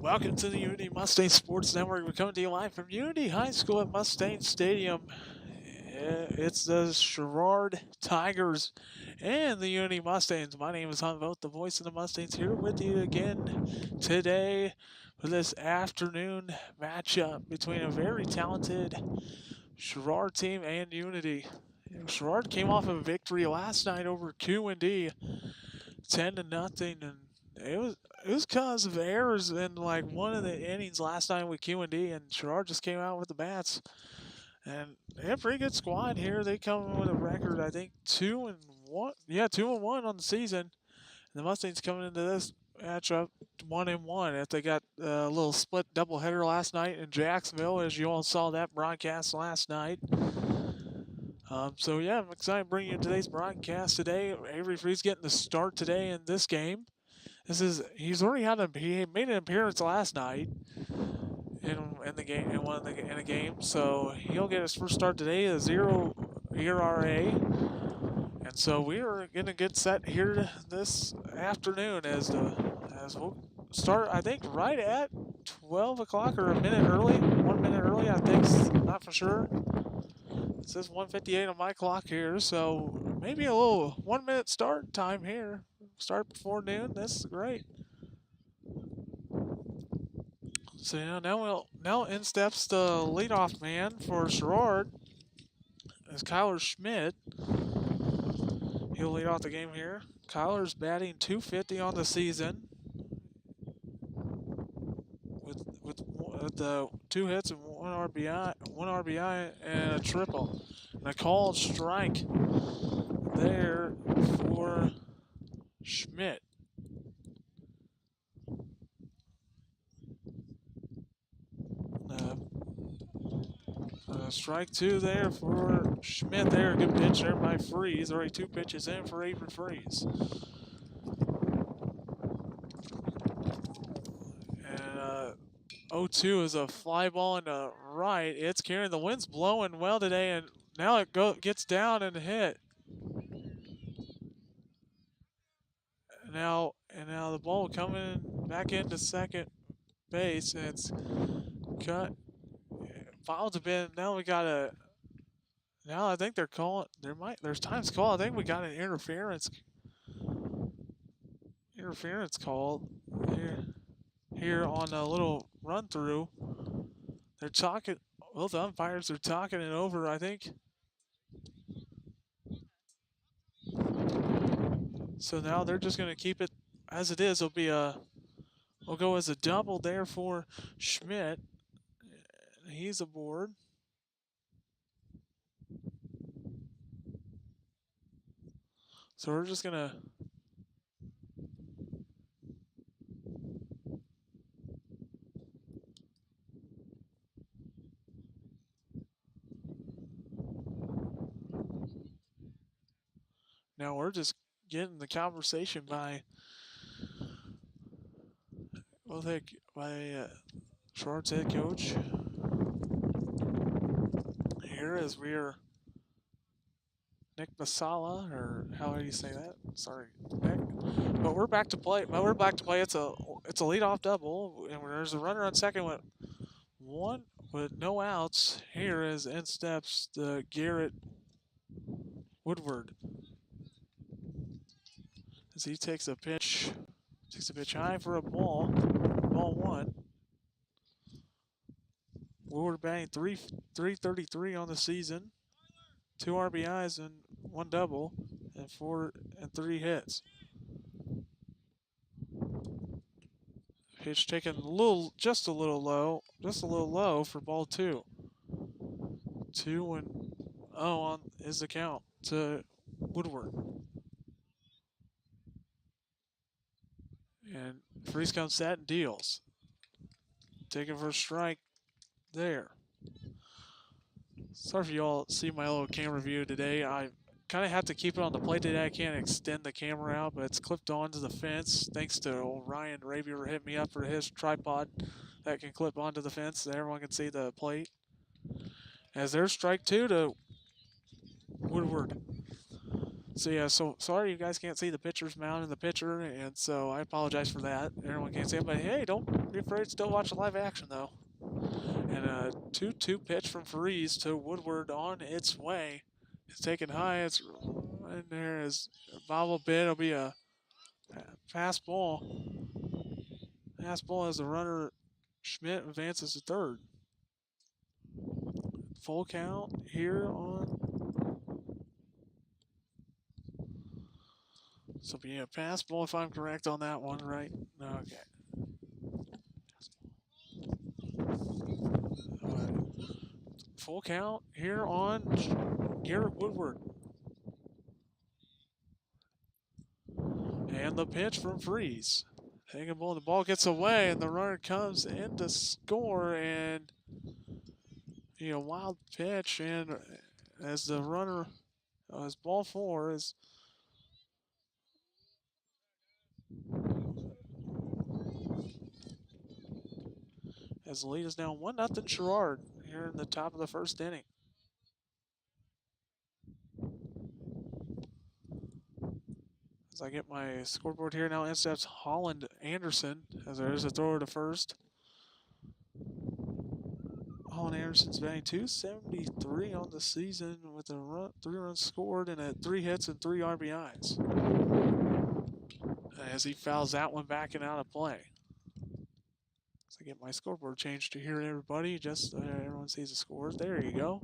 Welcome to the Unity Mustang Sports Network. We're coming to you live from Unity High School at Mustang Stadium. It's the Sherrard Tigers and the Unity Mustangs. My name is Han Vogt, the voice of the Mustangs, here with you again today for this afternoon matchup between a very talented Sherrard team and Unity. Sherrard came off a victory last night over Q&D, 10-0, and it was because of errors in like one of the innings last night with Q&D, and Sherrard just came out with the bats. And they have a pretty good squad here. They come in with a record, I think, 2-1. Yeah, 2-1 on the season. And the Mustangs coming into this matchup 1-1. If they got a little split doubleheader last night in Jacksonville, as you all saw that broadcast last night. So yeah, I'm excited to bring you today's broadcast today. Avery Freeze getting the start today in this game. He's already he made an appearance last night in the game in a game, so he'll get his first start today, a 0 ERA. And so we are getting a good set here this afternoon as we'll start, I think, right at 12 o'clock or a minute early, 1 minute early, I think, not for sure. It says 1:58 on my clock here, so maybe a little 1 minute start time here. Start before noon. This is great. So now in steps the leadoff man for Sherrard. Is Kyler Schmidt. He'll lead off the game here. Kyler's batting .250 on the season with the 2 hits and one RBI and a triple. And a called strike there for Schmidt. Strike 2 there for Schmidt there. Good pitch there by Freeze. Already 2 pitches in for Avery Freeze. And 0-2 is a fly ball in the right. It's carrying. The wind's blowing well today, and now it gets down and hit. Now the ball coming back into second base, and it's cut. Fouls have been. Now we got a. Now I think they're calling. There's times called. I think we got an interference. Interference called here on a little run through. They're talking. Both umpires are talking it over, I think. So now they're just going to keep it as it is. We'll go as a double there for Schmidt. He's aboard. So we're just going to. Now we're just getting the conversation by Sherrard's head coach here as we are Nick Masala, or how do you say that? Sorry, Nick. But we're back to play. It's a leadoff double, and there's a runner on second with no outs. Here is in steps the Garrett Woodward as he takes a pitch high for a ball. Ball 1. Woodward batting 333 on the season, 2 RBIs and 1 double, and 3 hits. Pitch taken just a little low for ball 2. 2-0 on is the count to Woodward. And Freeze comes set and deals. Taking for a strike there. Sorry if you all see my little camera view today. I kind of have to keep it on the plate today. I can't extend the camera out, but it's clipped onto the fence thanks to old Ryan Ravier hit me up for his tripod that can clip onto the fence so everyone can see the plate. As there's strike 2 to Woodward. So yeah, so sorry you guys can't see the pitcher's mound and the pitcher, and so I apologize for that. Everyone can't see it, but hey, don't be afraid. Still watch the live action though. And a 2-2 pitch from Freeze to Woodward on its way. It's taken high. It's in there is a bobble bit. It'll be a fastball. Fastball as the runner Schmidt advances to third. Full count here on. So be a fastball if I'm correct on that one, right? Okay. Full count here on Garrett Woodward. And the pitch from Freeze. Taking ball, the ball gets away, and the runner comes in to score, and wild pitch, and as the runner, as ball 4 is as the lead is now 1-0 Sherrard here in the top of the first inning. As I get my scoreboard here now, intercepts Holland Anderson as there is a thrower to first. Holland Anderson's batting .273 on the season with a 3 runs scored and 3 hits and 3 RBIs. As he fouls that one back and out of play. So I get my scoreboard changed to here, everybody. Just so everyone sees the scores. There you go.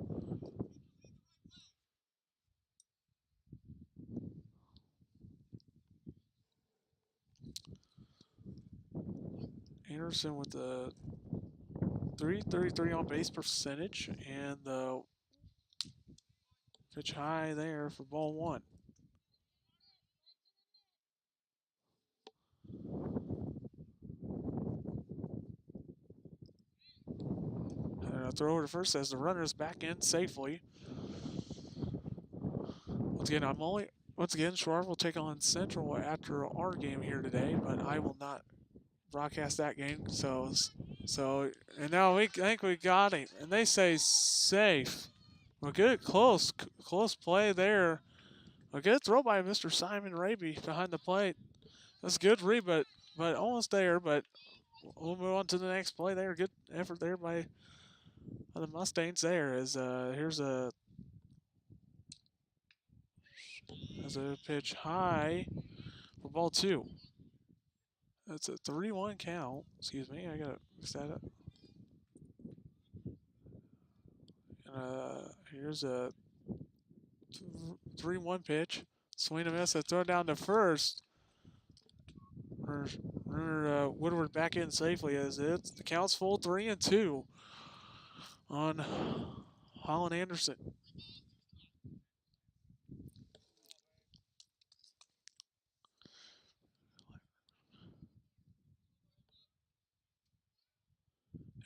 Anderson with the .333 on base percentage and the pitch high there for ball 1. And a throw over to first as the runner is back in safely. Once again, Sherrard will take on Central after our game here today, but I will not broadcast that game. And now I think we got him, and they say safe. Well, good, close play there. A good throw by Mr. Simon Raby behind the plate. That's a good read, but almost there. But we'll move on to the next play there. Good effort there by the Mustangs there. Here's a pitch high for ball 2. That's a 3-1 count. Excuse me, I gotta mix that up. Here's a 3-1 pitch. Swing and miss. A throw down to first. Woodward back in safely as the count's full 3-2 on Holland Anderson.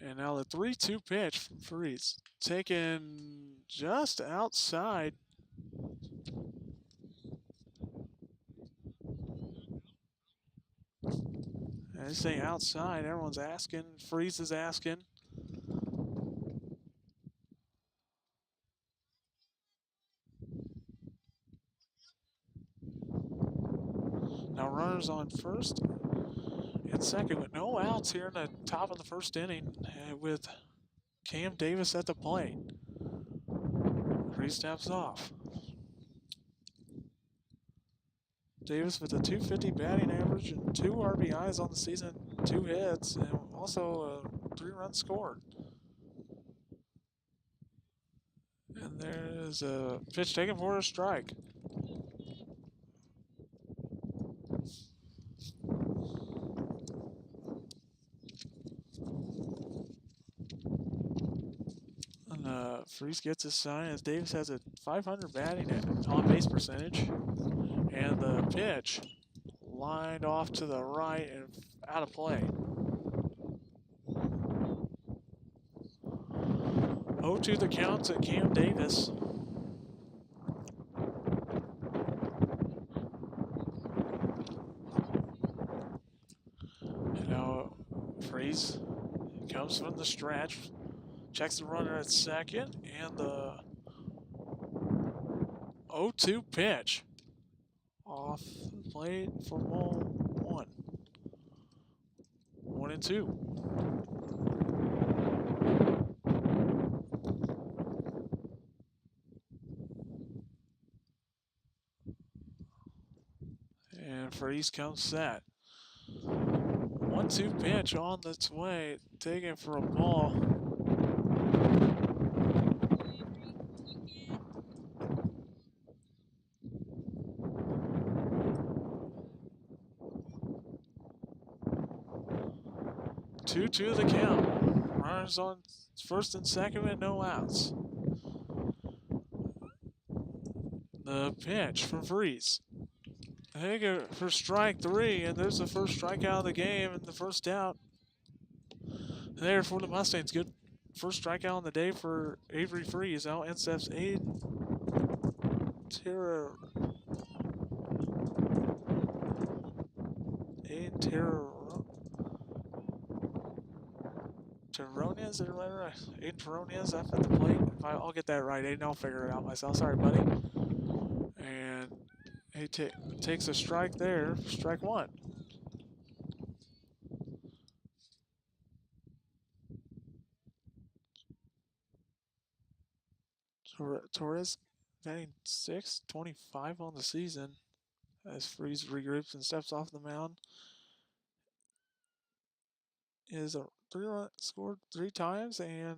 And now the 3-2 pitch from Freeze. Taken just outside. I say outside. Everyone's asking. Freeze is asking. Now runners on first and second with no outs here in the top of the first inning with Cam Davis at the plate. Freeze steps off. Davis with a .250 batting average and 2 RBIs on the season, 2 hits, and also a 3-run scored. And there's a pitch taken for a strike. And Freeze gets his sign as Davis has a .500 batting and on-base percentage. And the pitch lined off to the right and out of play. 0-2 the counts at Cam Davis. And now Freeze comes from the stretch, checks the runner at second, and the 0-2 pitch. Off the plate for ball 1. 1-2. And Freeze comes set. 1-2 pitch on its way, taken for a ball. Two the count. Runners on first and second with no outs. The pitch from Freeze. They go for strike 3, and there's the first strikeout of the game and the first out there for the Mustangs. Good first strikeout on the day for Avery Freeze. Out in steps Aiden Teronias, is it right? Aiden Teronias up at the plate. I'll get that right, Aiden. I'll figure it out myself. Sorry, buddy. And he takes a strike there, strike 1. Torres batting 625 on the season as Freeze regroups and steps off the mound. Is a 3-run scored 3 times and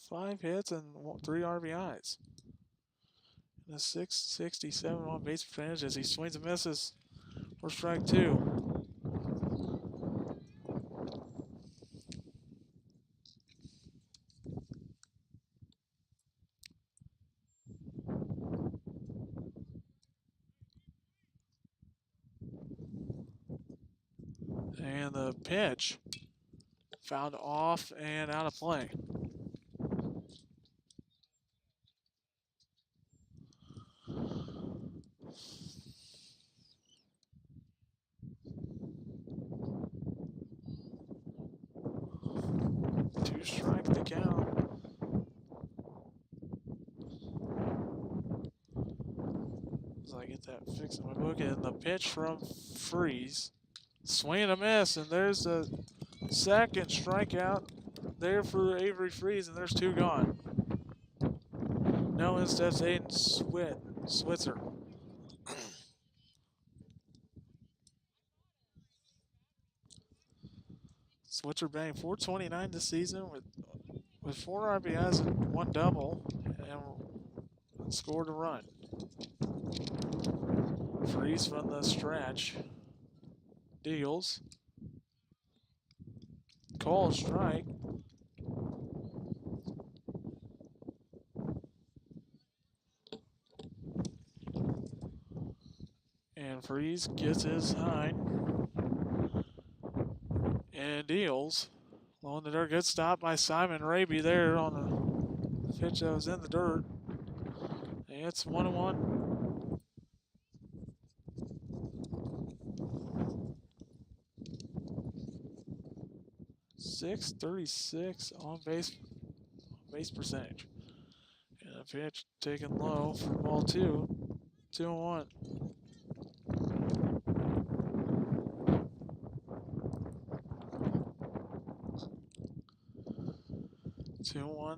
5 hits and 3 RBIs. And a 667 on base percentage as he swings and misses for strike 2. And the pitch found off and out of play. Two strike the count. As I get that fixed in my book, and the pitch from Freeze. Swing and a miss, and there's the second strikeout there for Avery Freeze, and there's 2 gone. Now in steps Aiden Switzer. Switzer batting .429 this season with 4 RBIs and 1 double, and scored a run. Freeze from the stretch. Deals. Called strike. And Freeze gets his sign. And deals. Low in the dirt. Good stop by Simon Raby there on a pitch that was in the dirt. And it's 1-1. 636 on base percentage. And a pitch taken low for ball 2. 2-1.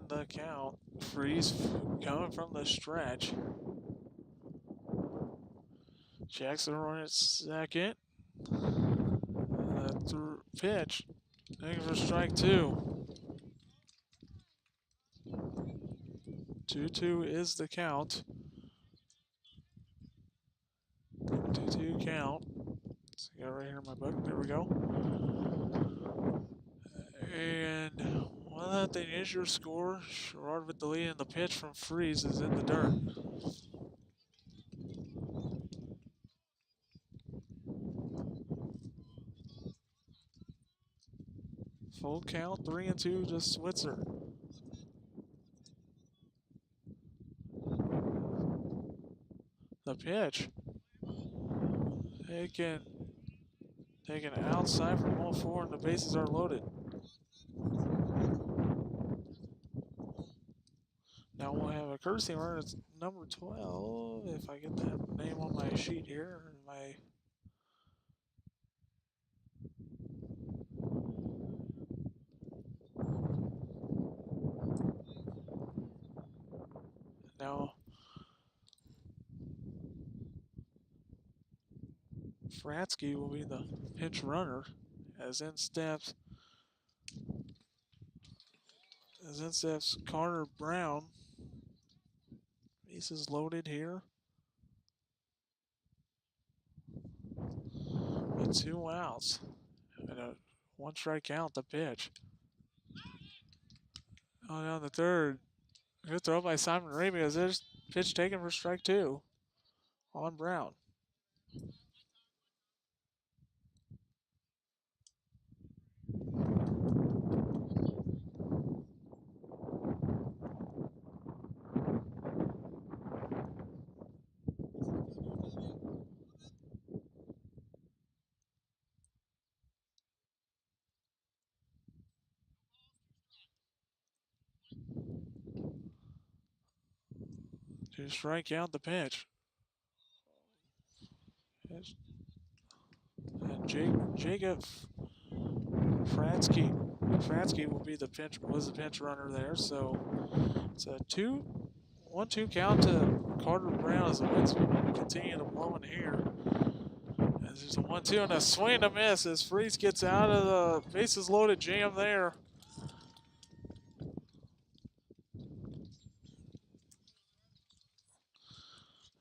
The count. Freeze coming from the stretch. Checks the run at second. Pitch. Looking for strike 2. 2-2 is the count. 2-2 count. So I got it right here in my book. There we go. And 1-0 is your score. Sherrard with the lead, and the pitch from Freeze is in the dirt. Full count, 3-2 to Switzer. The pitch. Taken outside from ball 4, and the bases are loaded. Now we'll have a courtesy runner. It's number 12, if I get that name on my sheet here. my now Fratsky will be the pinch runner as in steps Carter Brown. Bases loaded here. With 2 outs. And a 1 strike count the pitch. Oh, down the third. Good throw by Simon Raby as there's pitch taken for strike 2 on Brown. To strike out the pitch. And Jacob Fratsky will be the pinch runner there. So it's a 1-2 count to Carter Brown as the winds continue to blow in here. As there's a 1-2 and a swing and a miss as Freese gets out of the bases loaded jam there.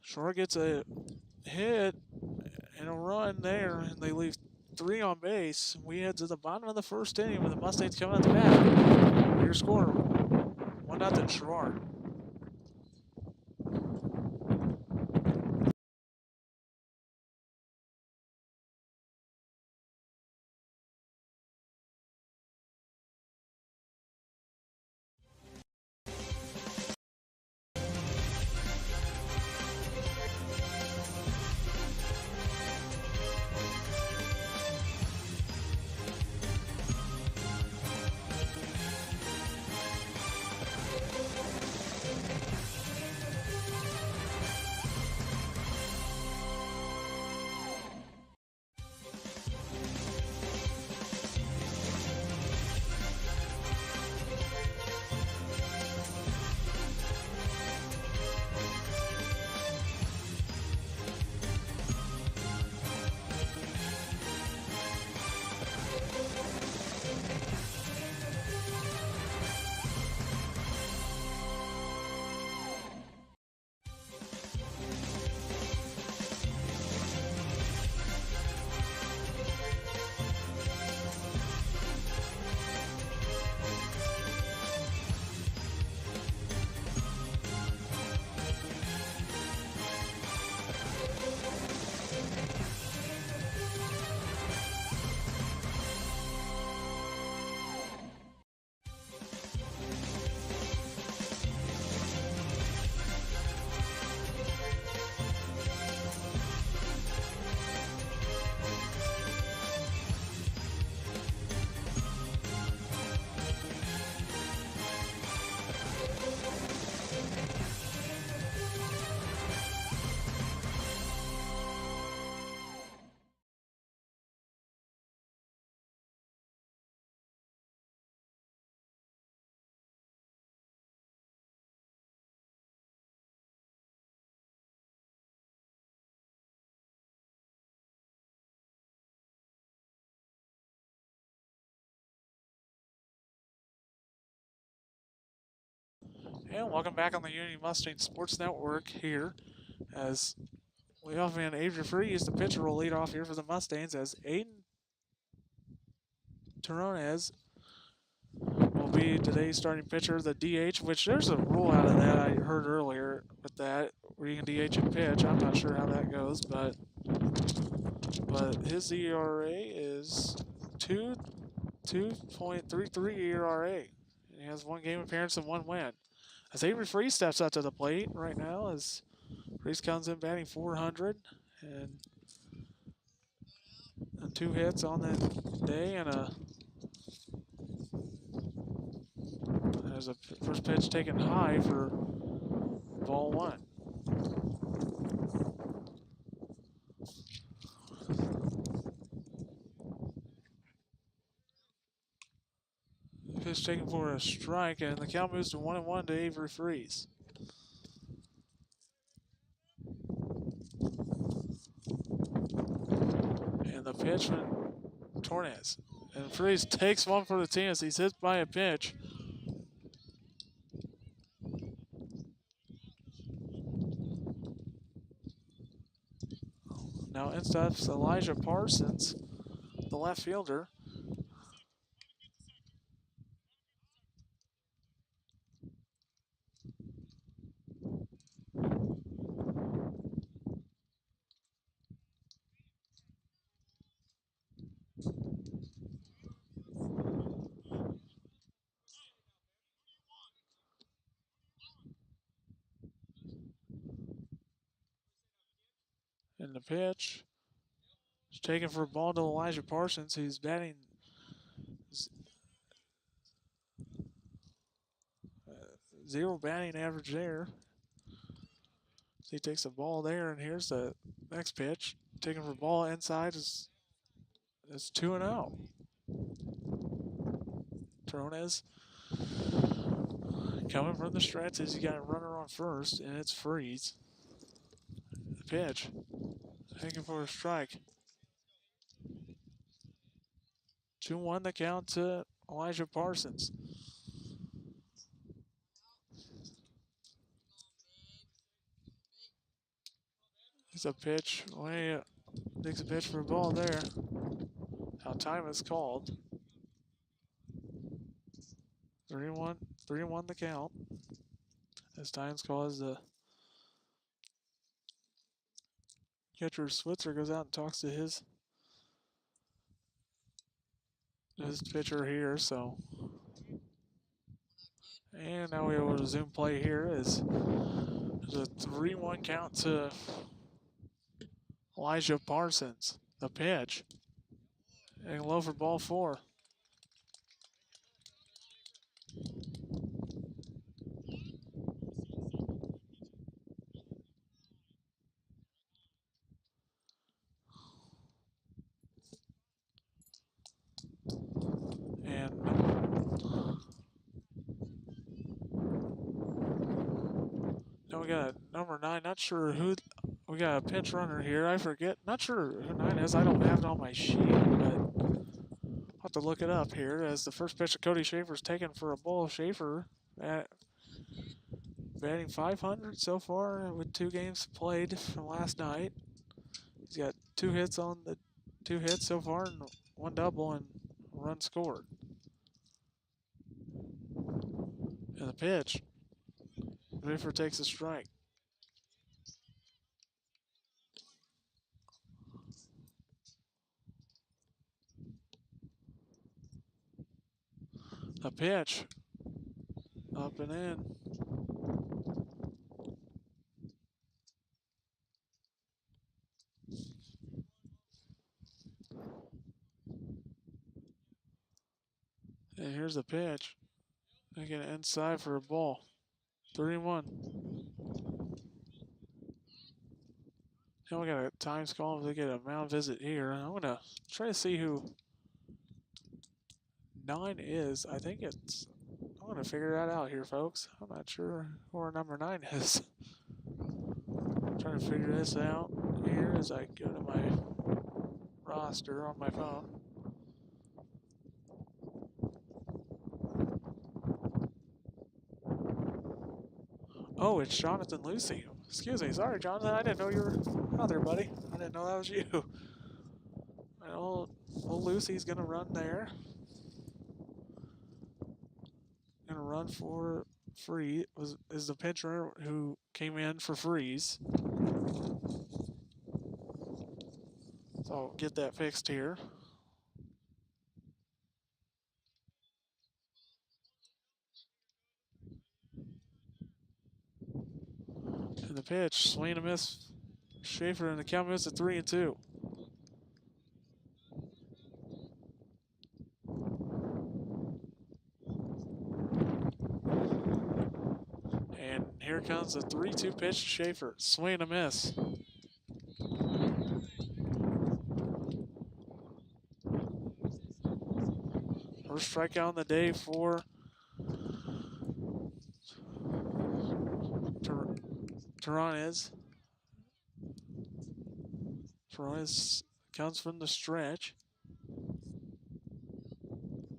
Sherrard gets a hit and a run there, and they leave 3 on base. We head to the bottom of the first inning with the Mustangs coming at the bat. Your score, 1-0 Sherrard. And welcome back on the Unity Mustang Sports Network here as leadoff man Avery Freese, the pitcher, will lead off here for the Mustangs as Aiden Terronez will be today's starting pitcher, the DH, which there's a rule out of that I heard earlier with that, where you can DH and pitch. I'm not sure how that goes, but his ERA is 2.33 ERA. He has 1 game appearance and 1 win. As Avery Freese steps up to the plate right now, as Freese comes in batting .400 and 2 hits on that day, and there's a first pitch taken high for ball 1. Pitch taken for a strike, and the count moves to 1-1 to Avery Freeze. And the pitch from Tornes. And Freeze takes one for the team as he's hit by a pitch. Now in steps Elijah Parsons, the left fielder. And the pitch is taken for a ball to Elijah Parsons, who's batting zero batting average there. So he takes the ball there, and here's the next pitch. Taking for ball inside is 2-0. Tornes coming from the stretch as he got a runner on first, and it's Freeze. The pitch, taking for a strike. 2-1 the count to Elijah Parsons. It's a pitch. Takes a pitch for a ball there. Now time is called. 3-1 the count. As time's called, as the catcher Switzer goes out and talks to his pitcher here. So, and now we will resume play here as there's a 3-1 count to Elijah Parsons. The pitch. And low for ball 4. And now we got a number 9. Not sure who. We got a pinch runner here. I forget. Not sure who 9 is. I don't have it on my sheet, but I'll have to look it up here. As the first pitch of Cody Schaefer is taken for a ball. Schaefer batting .500 so far with 2 games played from last night. He's got 2 hits so far, and 1 double and a run scored. And the pitch. Schaefer takes a strike. A pitch. Up and in. And here's the pitch. Making it inside for a ball. 3-1. Now we got a times call to get a mound visit here. I'm going to try to see who 9 is. I think it's... I'm going to figure that out here, folks. I'm not sure who our number 9 is. I'm trying to figure this out here as I go to my roster on my phone. Oh, it's Jonathan Lucy. Excuse me. Sorry, Jonathan. I didn't know you were out there, buddy. I didn't know that was you. Well, old Lucy's going to run there. Going to run for Free. Is the pitcher who came in for Freeze. So I'll get that fixed here. And the pitch, swing and a miss. Schaefer, and the count moves to 3-2. And here comes the 3-2 pitch to Schaefer. Swing and a miss. First strikeout on the day for Terranez. Terranez comes from the stretch.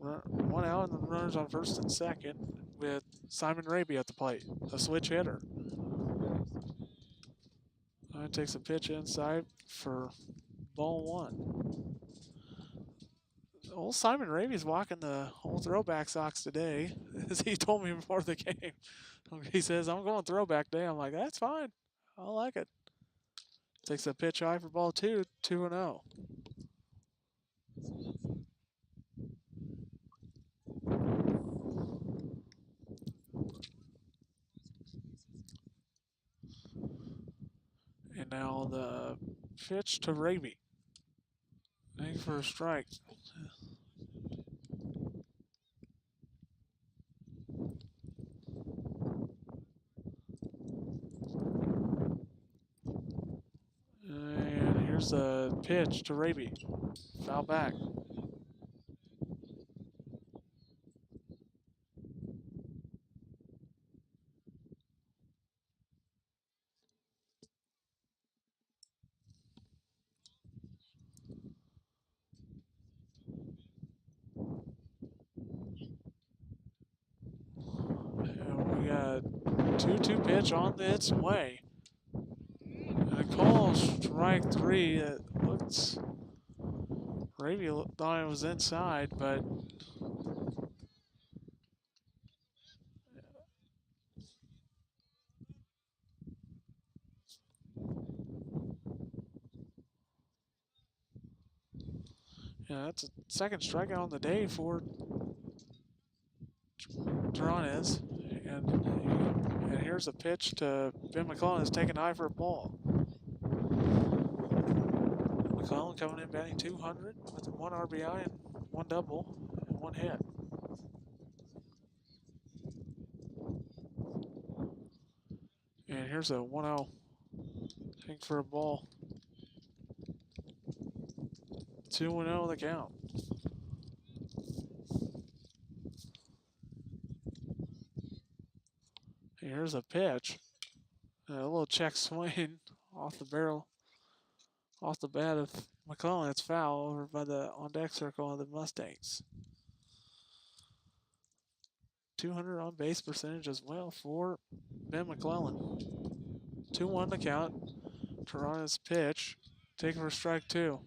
One out, and the runners on first and second with Simon Raby at the plate, a switch hitter. Takes a pitch inside for ball one. Old Simon Raby's walking the old throwback socks today, as he told me before the game. He says, I'm going throwback day. I'm like, that's fine. I like it. Takes a pitch high for ball two, 2-0. And now the pitch to Raby. Aiming for a strike. And here's the pitch to Raby. Foul back. And we got 2-2 pitch on its way. And a call strike three. It looks. Raby thought it was inside, but yeah, that's a second strikeout on the day for Terranez. And here's a pitch to Ben McClellan, is taken high for a ball. McClellan coming in batting 200 with 1 RBI and 1 double and 1 hit. And here's a 1-0 take for a ball. 2-0 the count. Here's a pitch. A little check swing off the barrel, off the bat of McClellan. It's foul over by the on deck circle of the Mustangs. 200 on base percentage as well for Ben McClellan. 2-1 the count. Toronto's pitch. Taken for strike two.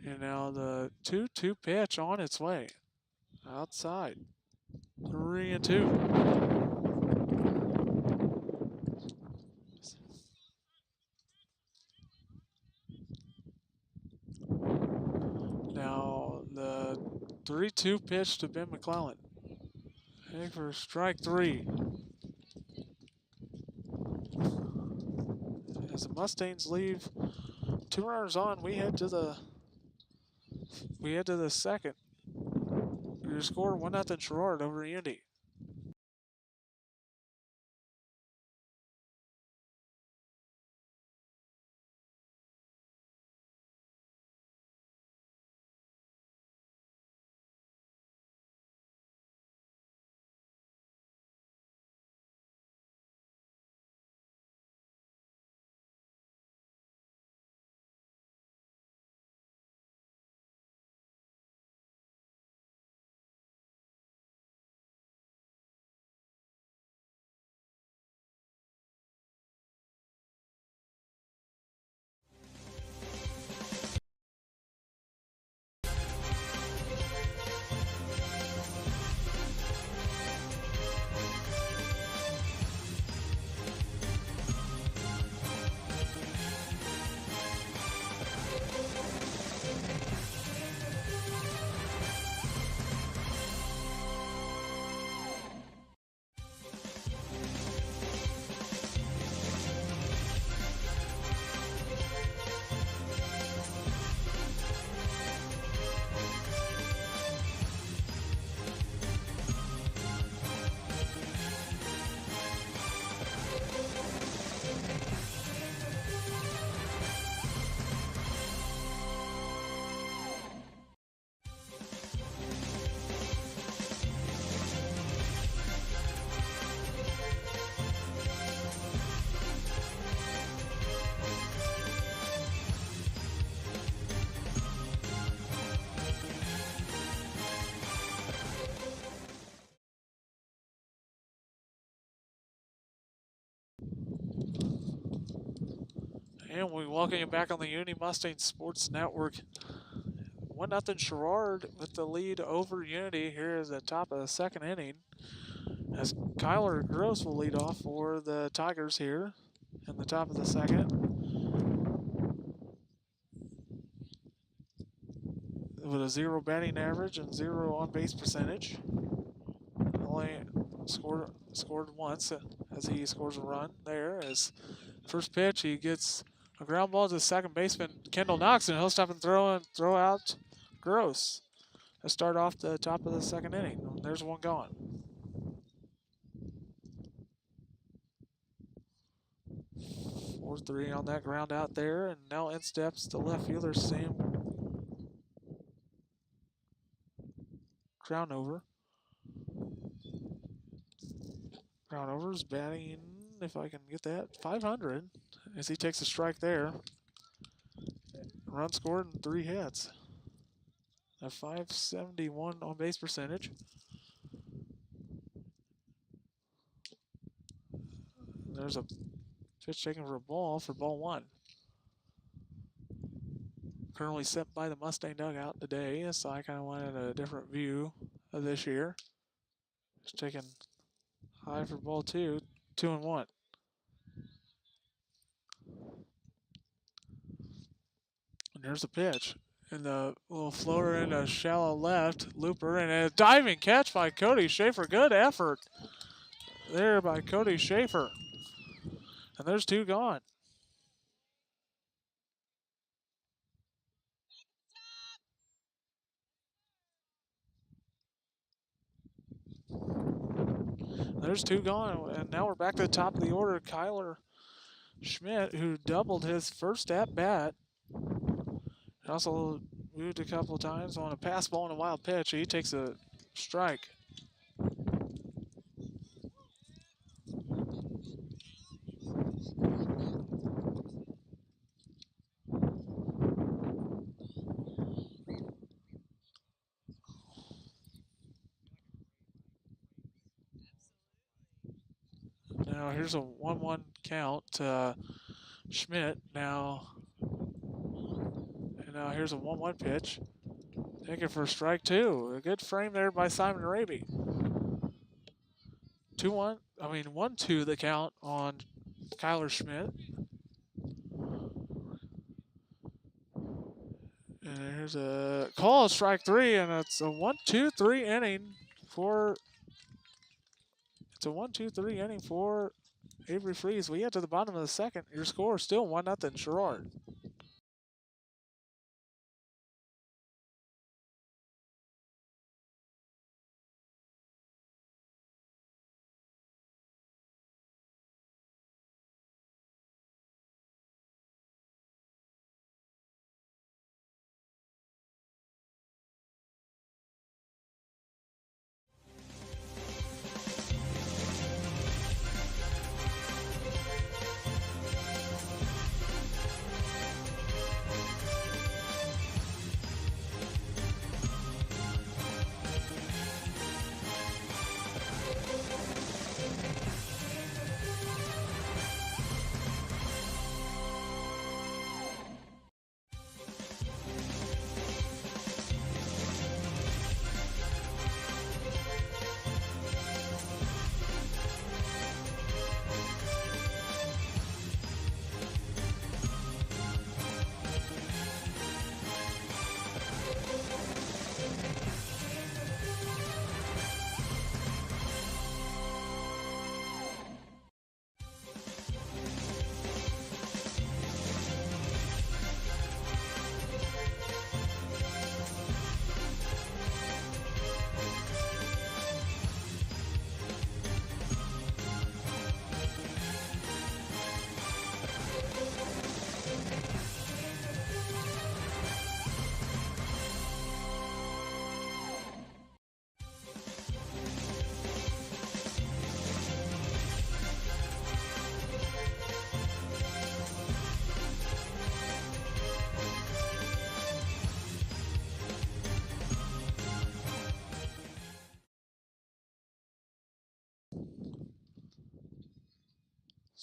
And now the 2-2 pitch on its way. Outside. 3-2. Now the 3-2 pitch to Ben McClellan. Taken for strike three. As the Mustangs leave 2 runners on, we head to the second. Your score 1-0 Sherrard over Unity. And we welcome you back on the Unity Mustang Sports Network. 1-0 Sherrard with the lead over Unity here at the top of the second inning. As Kyler Gross will lead off for the Tigers here in the top of the second. With a 0 batting average and 0 on-base percentage. Only scored once as he scores a run there. As first pitch, he gets a ground ball to the second baseman, Kendall Knox, and he'll stop and throw out Gross to start off the top of the second inning. There's one gone. 4-3 on that ground out there, and now in steps the left fielder, Sam Crownover. Crownover's batting, if I can get that, 500 as he takes a strike there. Run scored and 3 hits. A .571 on base percentage. There's a pitch taken for ball 1. Currently set by the Mustang dugout today, so I kind of wanted a different view of this year. It's taken high for ball 2, 2-1. And there's the pitch. And the little floater in a shallow left, looper, and a diving catch by Cody Schaefer. Good effort there by Cody Schaefer. And there's 2 gone. There's 2 gone, and now we're back to the top of the order. Kyler Schmidt, who doubled his first at-bat. Also moved a couple of times on a pass ball and a wild pitch. He takes a strike. Now here's a 1-1 count to Schmidt now. And now here's a 1-1 pitch. Taking for strike 2. A good frame there by Simon Raby. 1-2 the count on Kyler Schmidt. And here's a call, strike 3, and it's a 1-2-3 inning for Avery Freeze. We get to the bottom of the second. Your score is still 1-0 Sherrard.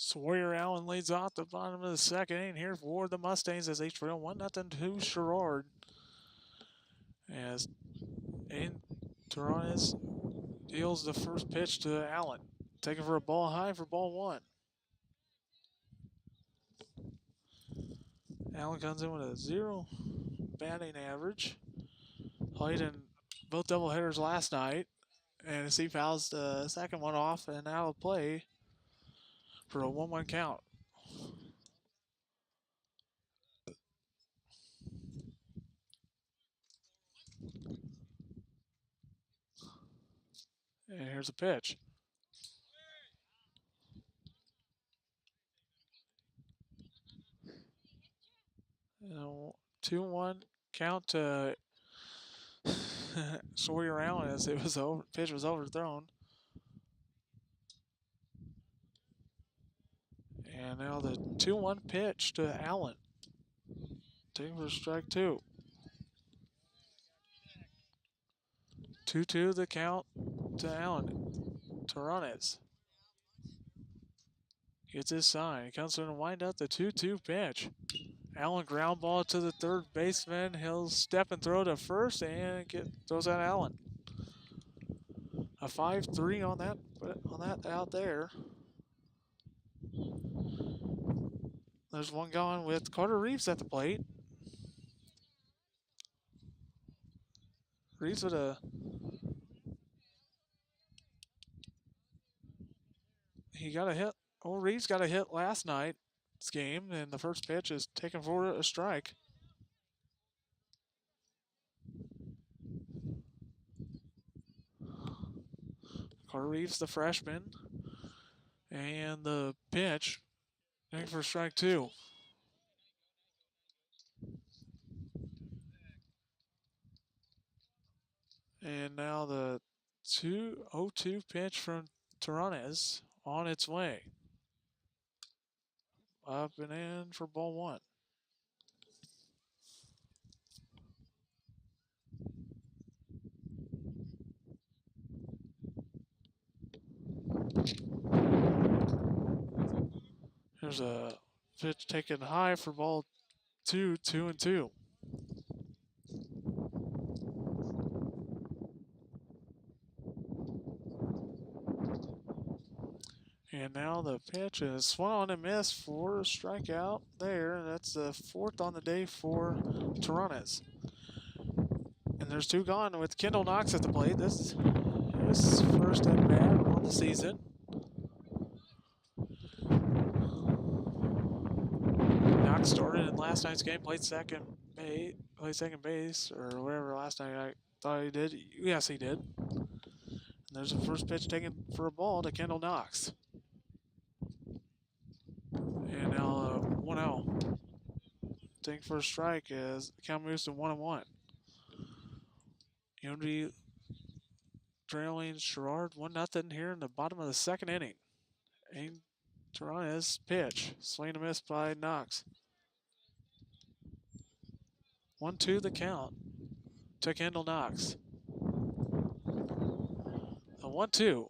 Sawyer Allen leads off the bottom of the second inning here for the Mustangs as they trail 1-0 to Sherrard. As Aiden Torres deals the first pitch to Allen. Taking for a ball high for ball one. Allen comes in with a 0 batting average. Played in both doubleheaders last night. And as he fouls the second one off and out of play for a 1-1 count. And here's a pitch. And 2-1 count to Sawyer Allen as it was pitch was overthrown. And now the 2-1 pitch to Allen. Taking for strike two. 2-2 the count to Allen. Torres gets his sign. He comes in to wind up the 2-2 pitch. Allen ground ball to the third baseman. He'll step and throw to first and throws out Allen. A 5-3 on that out there. There's one going with Carter Reeves at the plate. Reeves with a hit. Oh, Reeves got a hit last night's game, and the first pitch is taken for a strike. Carter Reeves, the freshman, and the pitch taken for strike two. And now the 2-0-2 pitch from Torres on its way. Up and in for ball one. Here's a pitch taken high for ball two, 2-2. And now the pitch is swung on and missed for a strikeout there. That's the fourth on the day for Torres. And there's two gone with Kendall Knox at the plate. This is his first at bat on the season. Knox started in last night's game, played second base or whatever last night I thought he did. Yes, he did. And there's a first pitch taken for a ball to Kendall Knox. And now 1-0. Taking for a strike as the count moves to 1-1. Unity trailing Sherrard 1-0 here in the bottom of the second inning. And Torres pitch. Swing and miss by Knox. 1-2 the count to Kendall Knox. A 1-2.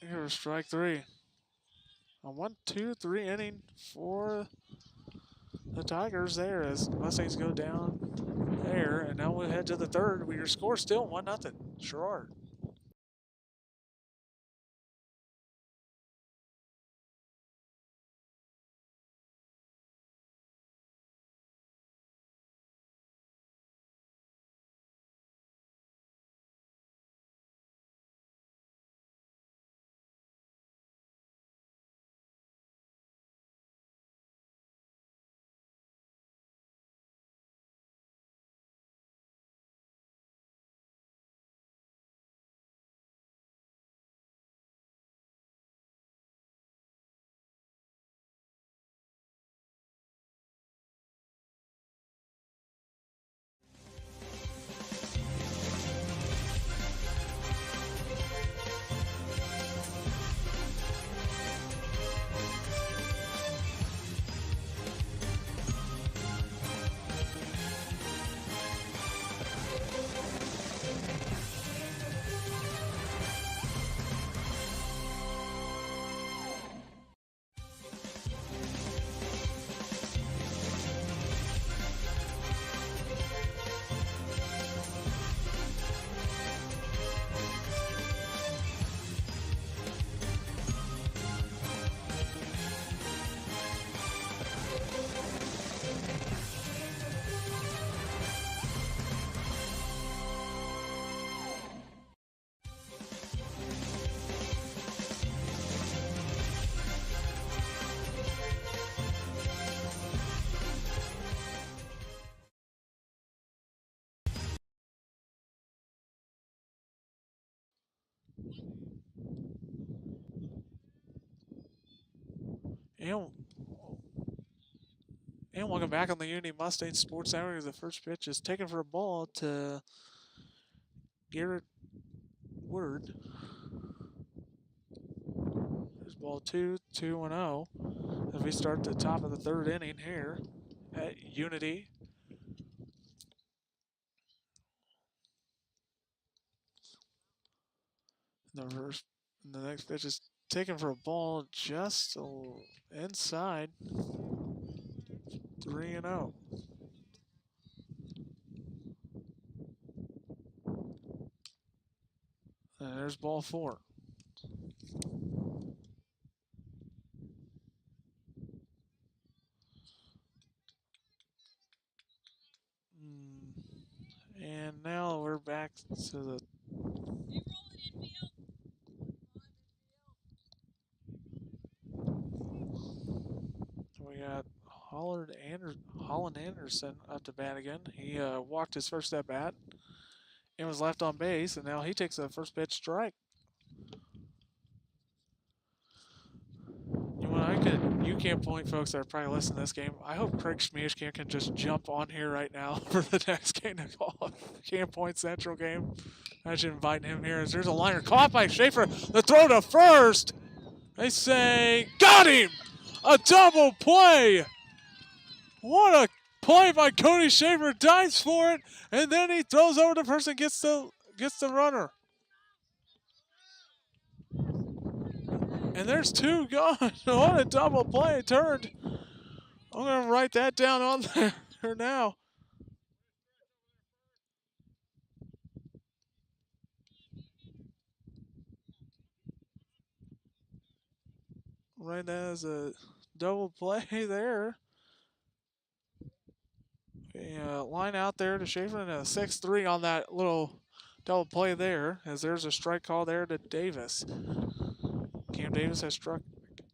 Here's strike three. A 1-2-3 inning for the Tigers there as Mustangs go down there. And now we'll head to the third. Your score still 1-0. Sherrard. And, and welcome back on the Unity Mustang Sports Hour. The first pitch is taken for a ball to Garrett Woodard. There's ball 2, 2-0. As we start the top of the third inning here at Unity. The next pitch is taken for a ball just inside 3-0. And there's ball 4. And now we're back to the we got Holland Anderson up to bat again. He walked his first at bat and was left on base, and now he takes a first pitch strike. You can't point, folks that are probably listening to this game. I hope Craig Schmieshkamp can just jump on here right now for the next game to call. Camp Point Central game. I should invite him here. As there's a liner caught by Schaefer. The throw to first. They say, got him! A double play! What a play by Cody Schaefer. Dives for it, and then he throws over to first and gets the runner. And there's 2 gone. What a double play turned. I'm going to write that down on there now. Right now is a double play there. A line out there to Schaefer and a 6-3 on that little double play there, as there's a strike call there to Davis. Cam Davis has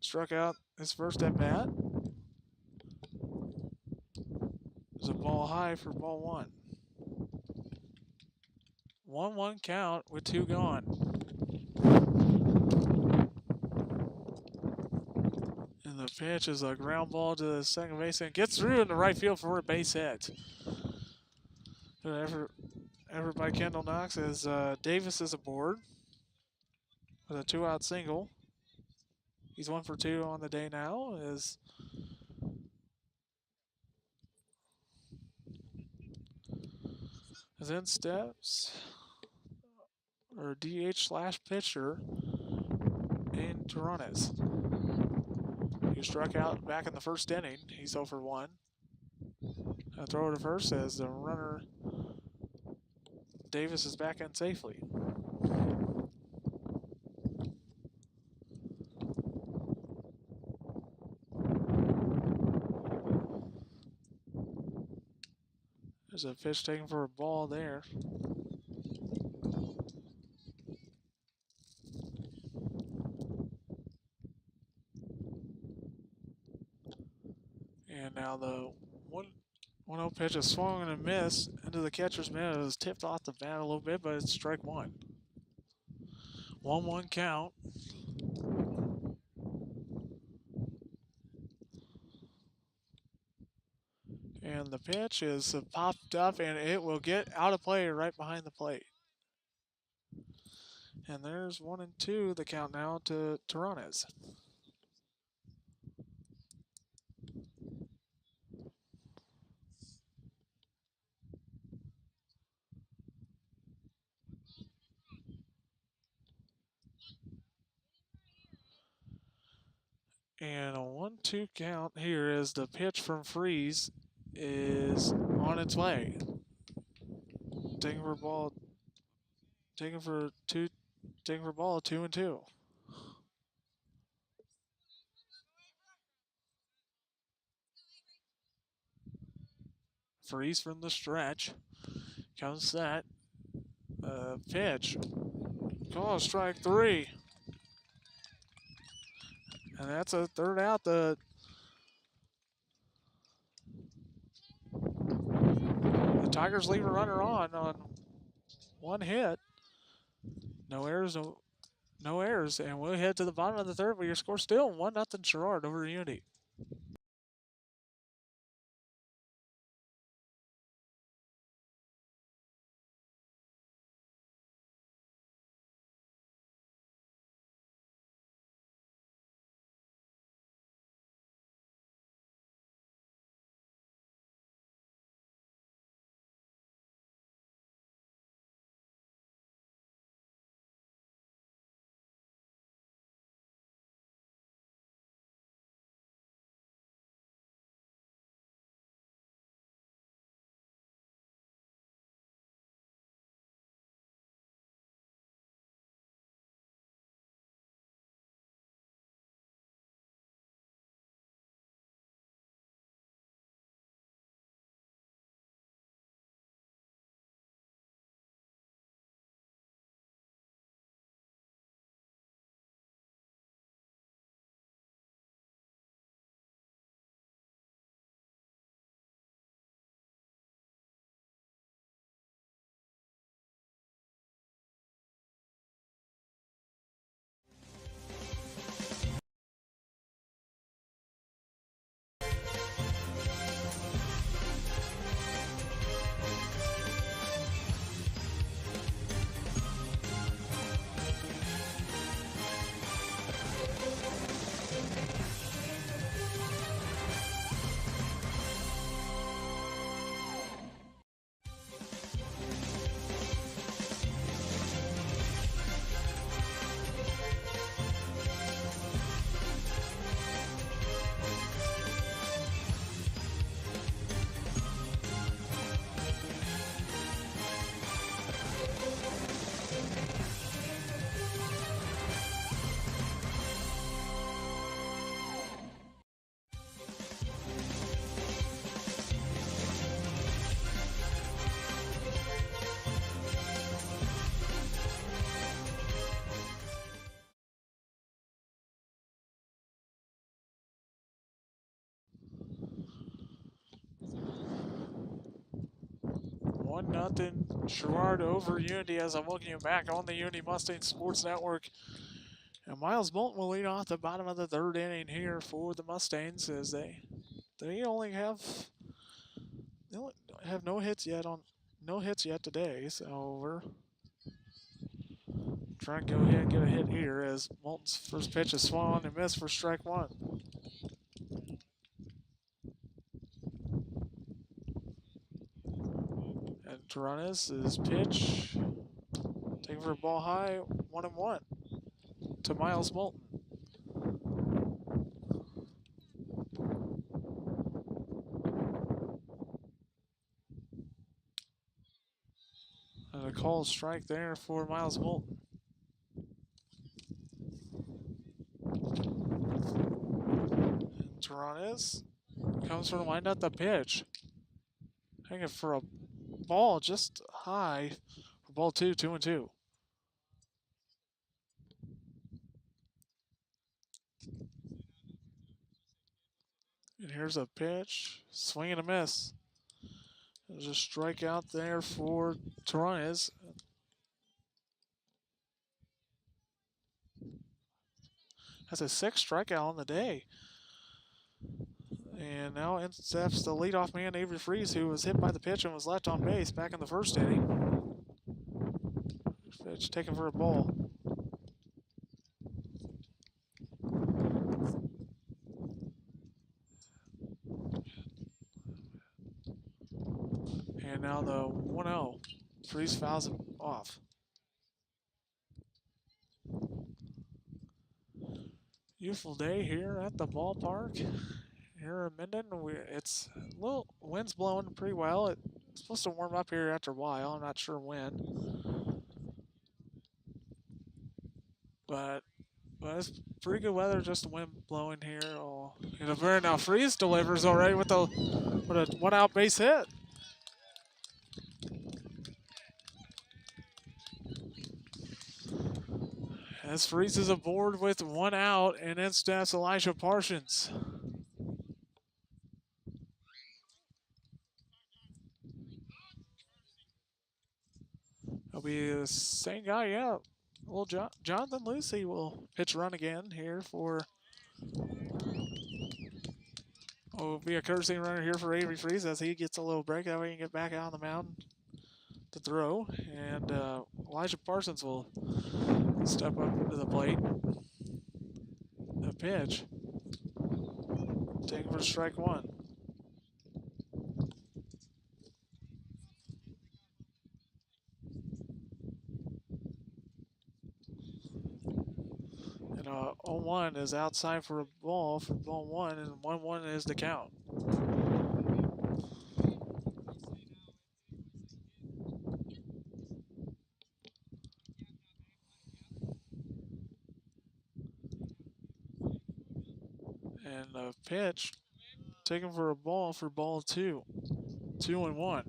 struck out his first at bat. There's a ball high for ball 1. 1-1 count with 2 gone. And the pitch is a ground ball to the second base and gets through in the right field for a base hit. Effort by Kendall Knox as Davis is aboard with a 2-out single. He's 1 for 2 on the day now. As in steps or DH/pitcher in Torontes. He struck out back in the first inning. He's 0 for 1. A throw to first as the runner Davis is back in safely. There's a pitch taken for a ball there. And now the 1-0 pitch is swung and a miss into the catcher's mitt. It was tipped off the bat a little bit, but it's strike 1. 1-1 count. And the pitch is popped up, and it will get out of play right behind the plate. And there's 1-2, the count now to Torontes. And a 1-2 count here as the pitch from Freeze is on its way. Taking for ball 2-2. Freeze from the stretch. Comes that pitch. Call strike 3. And that's a third out. The Tigers leave a runner on 1 hit. No errors, No errors, and we'll head to the bottom of the third, where your score still 1-0 Sherrard over Unity. One nothing Sherrard over Unity, as I'm looking you back on the Unity Mustang Sports Network. And Miles Bolton will lead off the bottom of the third inning here for the Mustangs, as they only have no hits yet today. So we're trying to go ahead and get a hit here, as Bolton's first pitch is swung on and missed for strike one. And Taranis' pitch, taking for a ball high, 1-1 to Miles Bolton. And a called strike there for Miles Bolton. And Taranis comes from the windup the pitch. Hanging for a ball just high for ball 2, 2-2. And here's a pitch, swing and a miss. There's a strikeout there for Torres. That's a sixth strikeout on the day. And now intercepts the leadoff man, Avery Freeze, who was hit by the pitch and was left on base back in the first inning. Pitch taken for a ball. And now the 1-0. Freeze fouls it off. Beautiful day here at the ballpark. Here in Minden, it's a little wind's blowing pretty well. It's supposed to warm up here after a while. I'm not sure when, but it's pretty good weather. Just the wind blowing here. Oh, and a very now Freeze delivers already with a one-out base hit. As Freeze is aboard with 1 out, and then stats Elijah Parsons. It'll be the same guy, yeah. Well, Jonathan Lucy will pitch run again here for. Will be a courtesy runner here for Avery Freeze as he gets a little break. That way he can get back out on the mound to throw. And Elijah Parsons will step up to the plate. A pitch. Taking for strike one. And 0-1 is outside for a ball for ball one, and 1-1 is the count. And a pitch taken for a ball for ball two. 2-1.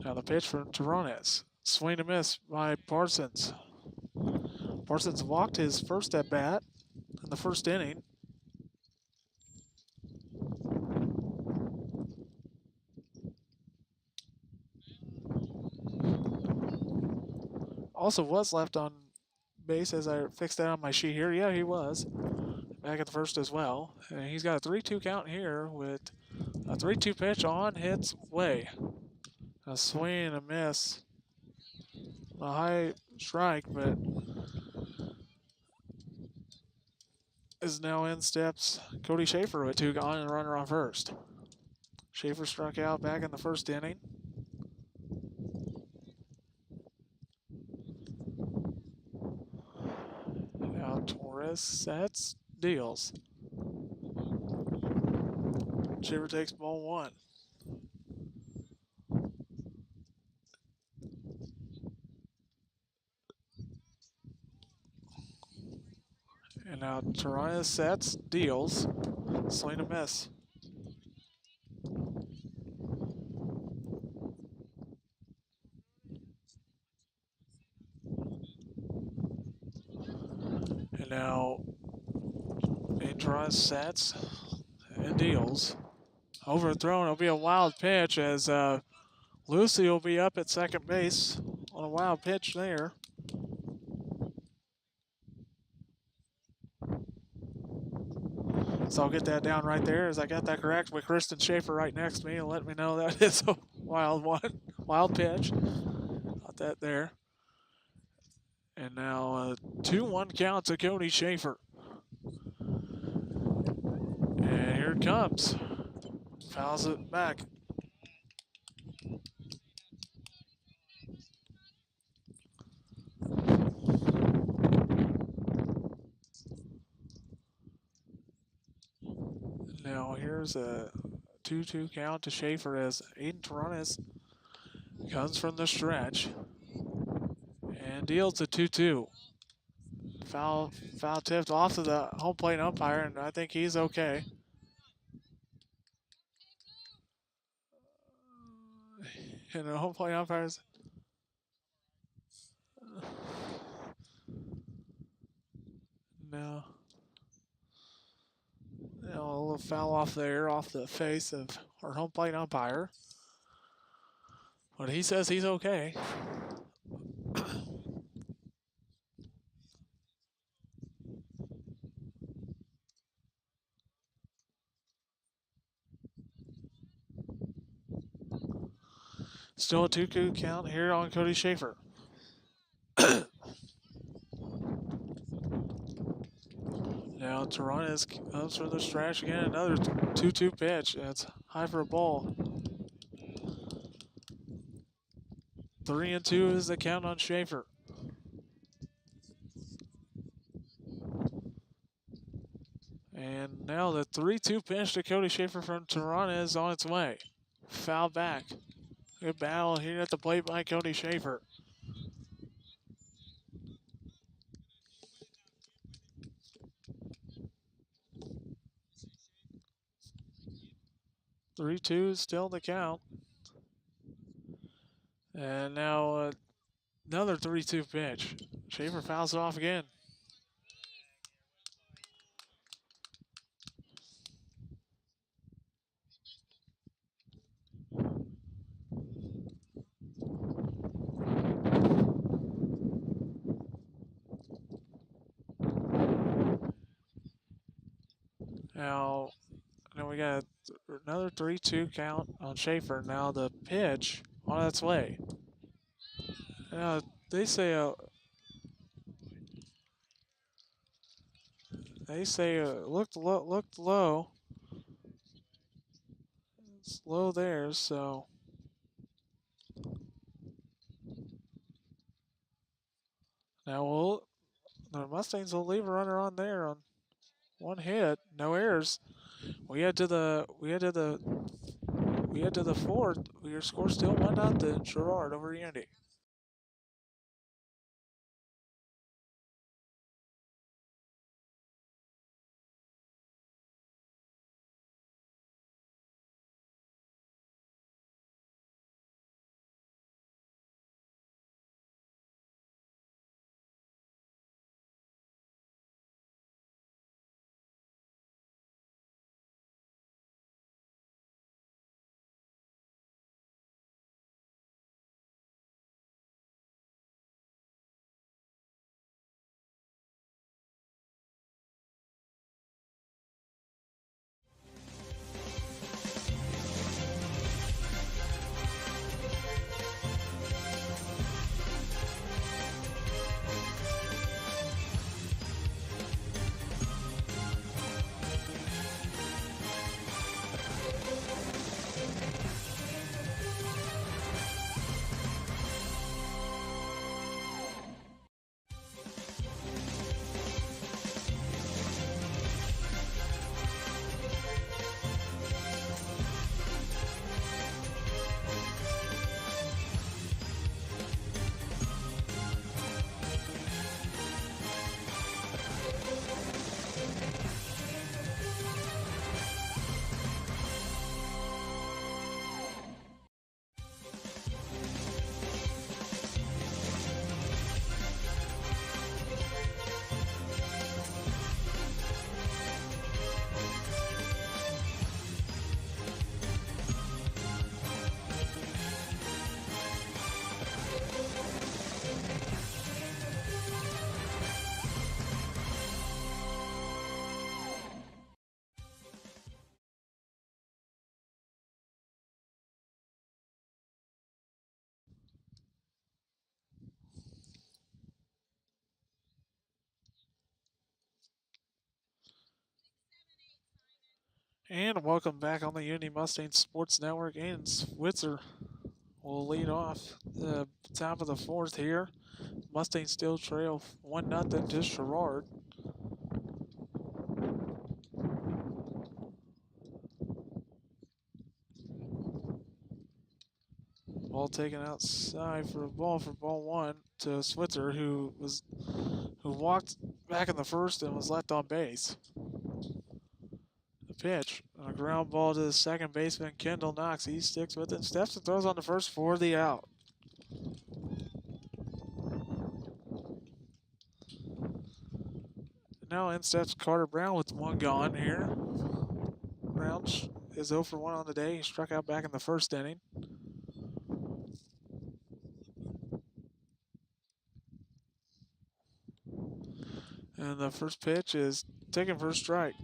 Now the pitch from Terranes. Swing and miss by Parsons. Parsons walked his first at bat in the first inning. Also was left on base as I fixed that on my sheet here. Yeah, he was. Back at the first as well. And he's got a 3-2 count here with a 3-2 pitch on its way. A swing and a miss. A high strike, but is now in steps Cody Schaefer with 2 gone and a runner on first. Schaefer struck out back in the first inning. Now Torres sets, deals. Schaefer takes ball one. And now Torres sets, deals. Swing and miss. And now Torres sets and deals. Overthrown. It'll be a wild pitch as Lucy will be up at second base on a wild pitch there. So I'll get that down right there as I got that correct with Kristen Schaefer right next to me and let me know that it's a wild one, wild pitch. Got that there. And now a 2-1 count to Cody Schaefer. And here it comes. Fouls it back. Now here's a 2-2 count to Schaefer as Aiden Torres comes from the stretch and deals a 2-2. Foul tipped off to the home plate umpire, and I think he's okay. And the home plate umpires. No. A little foul off there, off the face of our home plate umpire. But he says he's okay. Still a 2-2 count here on Cody Schaefer. Now Torres comes from the stretch again. Another 2-2 pitch. That's high for a ball. 3-2 is the count on Schaefer. And now the 3-2 pitch to Cody Schaefer from Torres is on its way. Foul back. Good battle here at the plate by Cody Schaefer. Three-two is still the count. And now another 3-2 pitch. Schaefer fouls it off again. Now, now we got another 3-2 count on Schaefer. Now the pitch on its way. Now they say looked low. It's low there, so now the Mustangs will leave a runner on there on one hit, no errors. We head to the fourth. Your score still 1-0. Sherrard over Unity. And welcome back on the Unity Mustang Sports Network. And Switzer will lead off the top of the fourth here. Mustang still trail 1-0 to Sherrard. Ball taken outside for ball one to Switzer, who walked back in the first and was left on base. The pitch, a ground ball to the second baseman, Kendall Knox. He sticks with it, steps and throws on the first for the out. Now in steps Carter Brown with one gone here. Brown is 0 for 1 on the day. He struck out back in the first inning. And the first pitch is taken for a strike.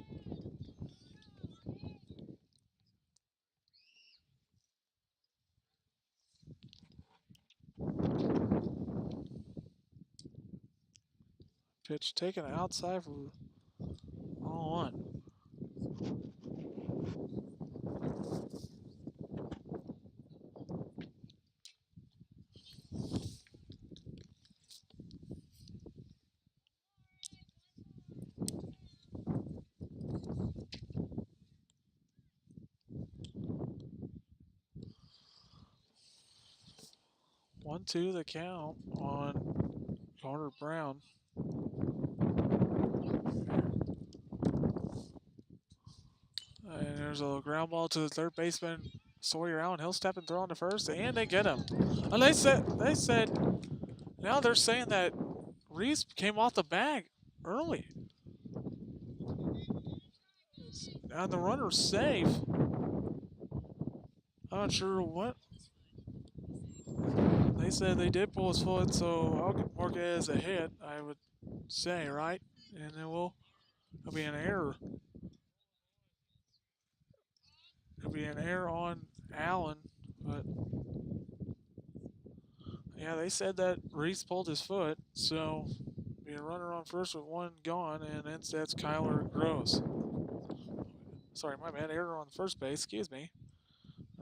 Pitch taken outside for 1. 1-2 the count on Carter Brown. And there's a ground ball to the third baseman, Sawyer Allen. He'll step and throw on the first, and they get him. And they said, now they're saying that Reese came off the bag early. And the runner's safe. I'm not sure what. They said they did pull his foot, so I'll mark it as a hit, I would say, right? And then it'll be an error. Could be an error on Allen, but yeah, they said that Reese pulled his foot, so be a runner on first with one gone, and instead it's Kyler Gross. Sorry, my bad. Error on first base. Excuse me.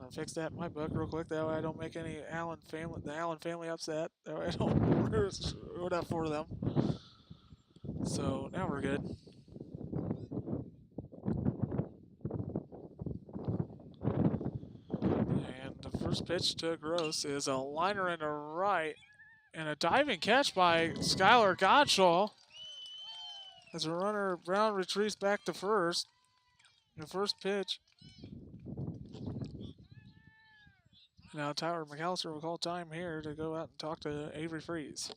I'll fix that in my book real quick. That way I don't make the Allen family upset. That way I don't ruin that for them. So now we're good. And the first pitch to Gross is a liner into right, and a diving catch by Skylar Godshaw. As a runner, Brown retreats back to first. The first pitch. Now Tyler McAllister will call time here to go out and talk to Avery Freeze.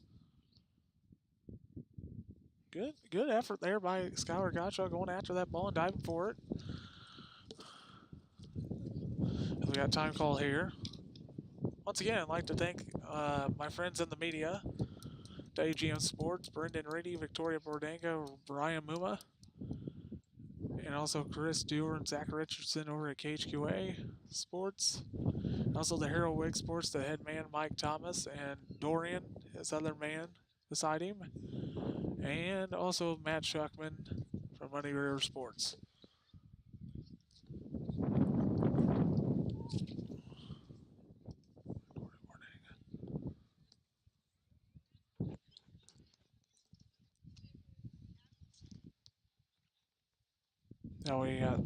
Good effort there by Skylar Gottschall going after that ball and diving for it. We got time call here. Once again, I'd like to thank my friends in the media, AGM Sports, Brendan Reedy, Victoria Bordango, Brian Muma, and also Chris Dewar and Zach Richardson over at KHQA Sports. Also the Hero Wig Sports, the head man Mike Thomas, and Dorian, his other man beside him. And also Matt Shuckman from Money River Sports. Now we got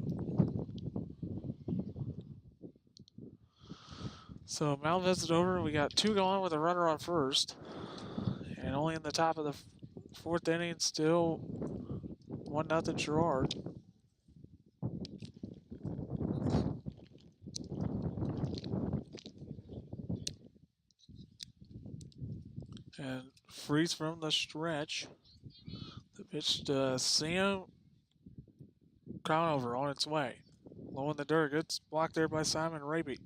so Mount Visit over. We got two going with a runner on first, and only in the top of the fourth inning, still 1-0 Sherrard. And Freeze from the stretch. The pitch to Sam Conover on its way. Low in the dirt. Good block there by Simon Raby.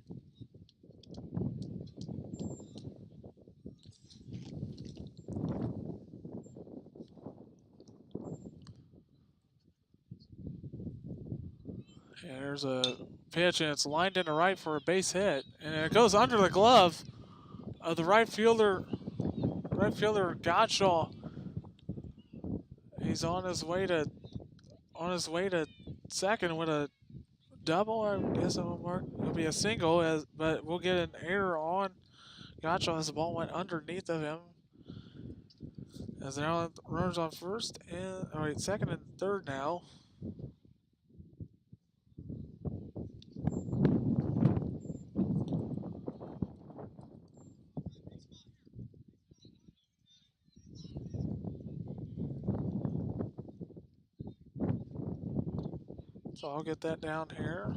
And there's a pitch, and it's lined into right for a base hit. And it goes under the glove of the right fielder Godshaw. He's on his way to second with a double. I guess it'll be a single, but we'll get an error on Godshaw as the ball went underneath of him. As now runners on first and second and third now. So I'll get that down here.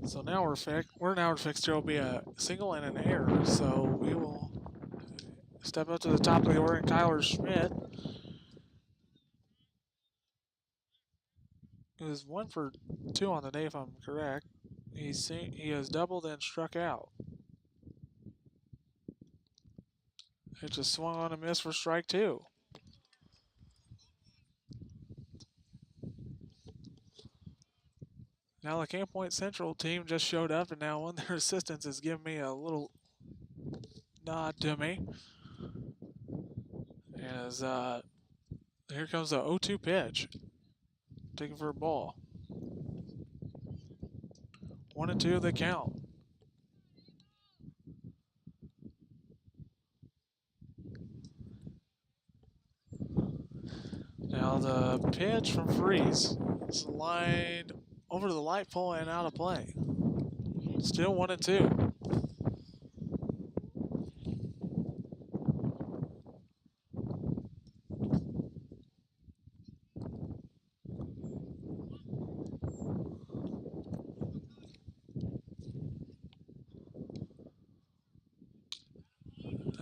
So now we're fixed. There will be a single and an error. So we will step up to the top of the order, and Tyler Schmidt is 1 for 2 on the day, if I'm correct. He has doubled and struck out. It just swung on a miss for strike 2. Now the Camp Point Central team just showed up, and now one of their assistants is giving me a little nod to me. As here comes the 0-2 pitch, taking for a ball. 1-2 the count. Now the pitch from Freeze is lined over the light pole and out of play. Still 1-2.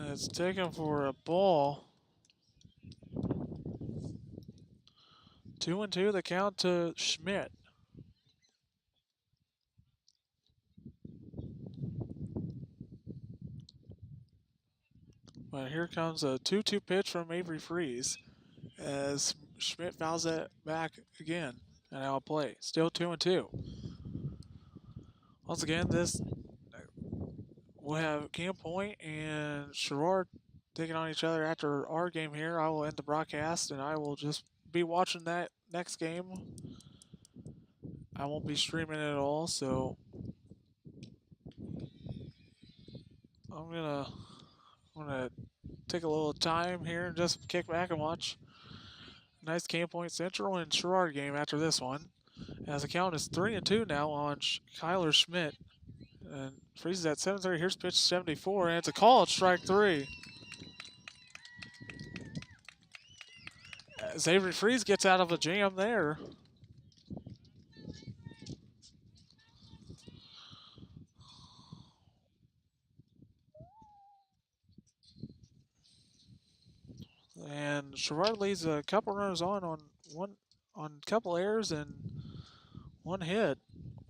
It's taken for a ball. 2-2 the count to Schmidt. But here comes a 2-2 pitch from Avery Freeze as Schmidt fouls it back again. And now play. Still 2-2. Once again, this we'll have Cam Point and Sherrard taking on each other after our game here. I will end the broadcast and I will just be watching that next game. I won't be streaming it at all, so I'm gonna take a little time here and just kick back and watch nice Cam Point Central and Sherrard game after this one. As the count is 3-2 now on Kyler Schmidt. And freezes at 7:30. Here's pitch 74, and it's a call at strike 3. As Avery Freeze gets out of a jam there. And Sherrard leads a couple runners on a couple errors and one hit.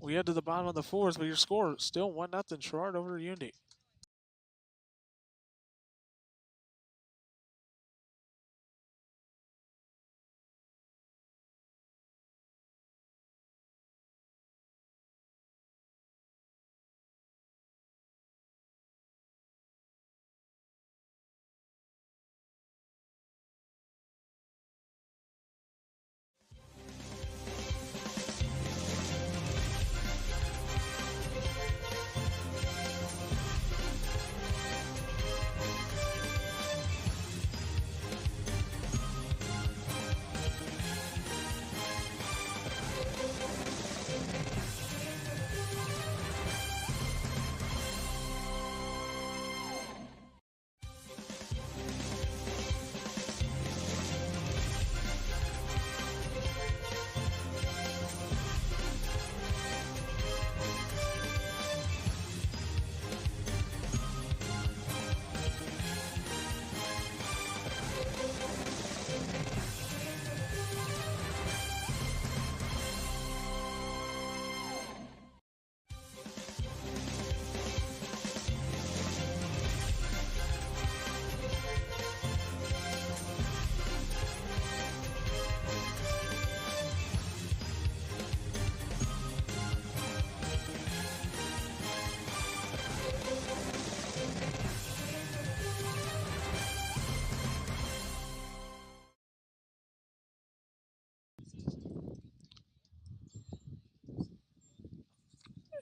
We head to the bottom of the fourth, but your score is still 1-0 Sherrard over Unity.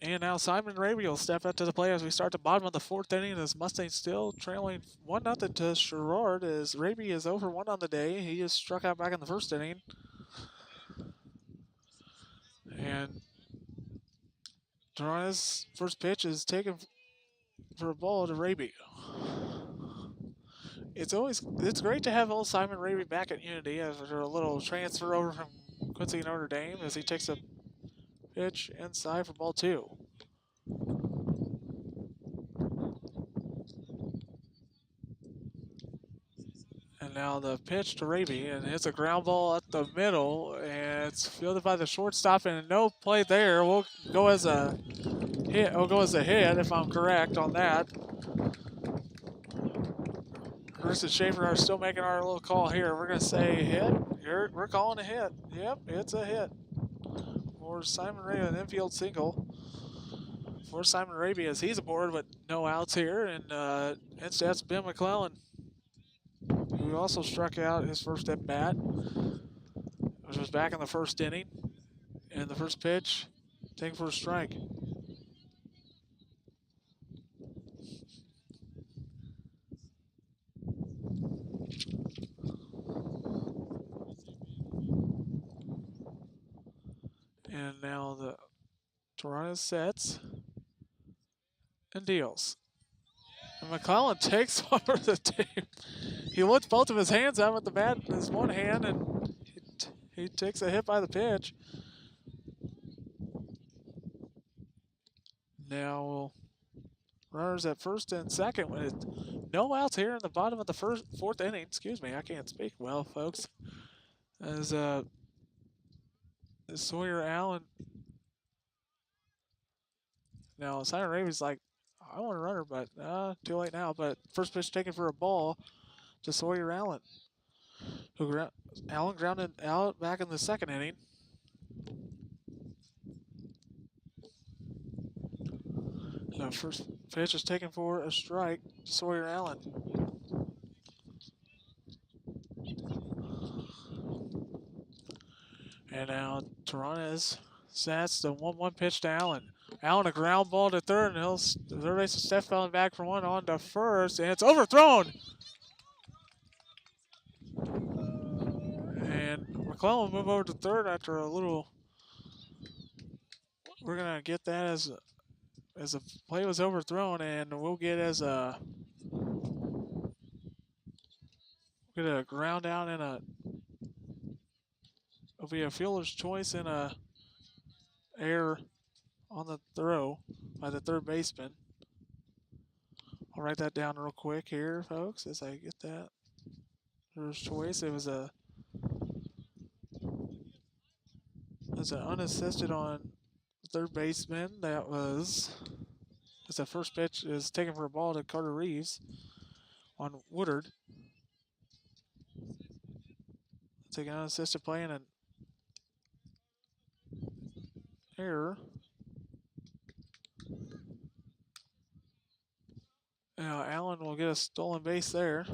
And now Simon Raby will step up to the plate as we start the bottom of the fourth inning. As Mustangs still trailing 1-0 to Sherrard as Raby is over 1 on the day. He is struck out back in the first inning. And Toronto's first pitch is taken for a ball to Raby. It's great to have old Simon Raby back at Unity after a little transfer over from Quincy Notre Dame as he takes a pitch inside for ball 2. And now the pitch to Raby, and it's a ground ball at the middle, and it's fielded by the shortstop, and no play there. We'll go as a hit. We'll go as a hit if I'm correct on that. Bruce and Schaefer are still making our little call here. We're going to say hit. Here, we're calling a hit. Yep, it's a hit. For Simon Raby, an infield single. For Simon Raby as he's aboard with no outs here. And instead it's Ben McClellan, who also struck out his first at bat, which was back in the first inning. And the first pitch, taken for a strike. And now the Toronto sets and deals. And McClellan takes over the team. He lifts both of his hands out with the bat in his one hand, and he takes a hit by the pitch. Now runners at first and second with no outs here in the bottom of the fourth inning. Excuse me, I can't speak well, folks. As Sawyer Allen. Now Simon Raby's like, I want a runner, but too late now. But first pitch taken for a ball to Sawyer Allen, who Allen grounded out back in the second inning. The first pitch is taken for a strike. Sawyer Allen. And now Toronto's sets the 1-1 pitch to Allen. Allen a ground ball to third, and the third baseman Steph falling back for one on to first, and it's overthrown. And McClellan will move over to third after a little. We're gonna get that as the play was overthrown, and we'll get get a ground out and it'll be a fielder's choice and a error on the throw by the third baseman. I'll write that down real quick here, folks, as I get that. Fielder's choice. It was an unassisted on the third baseman. That was as the first pitch is taken for a ball to Carter Reeves on Woodard. Taking an unassisted play and an error. Now Allen will get a stolen base there.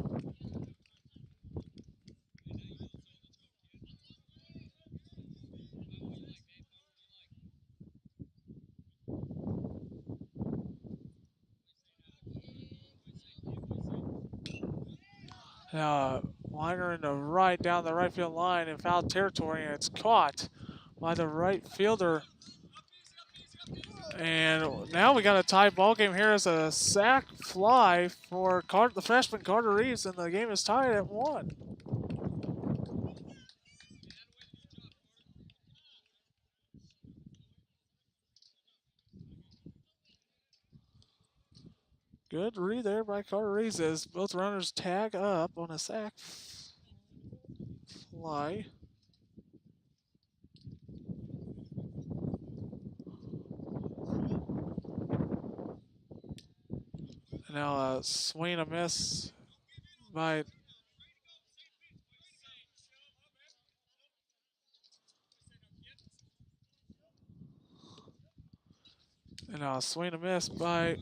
Now liner in the right down the right field line in foul territory, and it's caught by the right fielder. And now we got a tied ball game here as a sac fly for the freshman Carter Reeves, and the game is tied at 1. Good read there by Carter Reeves as both runners tag up on a sac fly. And now a swing, a miss by swing, a miss by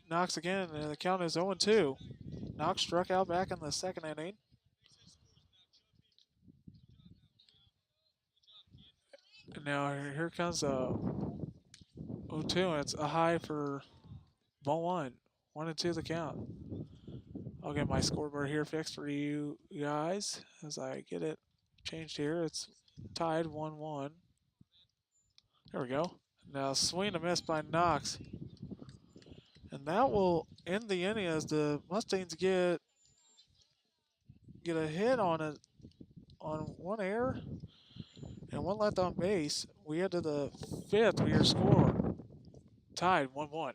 Knox again, and the count is 0-2. Knox struck out back in the second inning. And now here comes a 0-2, and it's a high for ball 1. 1-2 the count. I'll get my scoreboard here fixed for you guys as I get it changed here. It's tied 1-1. There we go. Now swing, a miss by Knox. And that will end the inning as the Mustangs get a hit on one error and one left on base. We head to the 5th. We are score tied 1-1.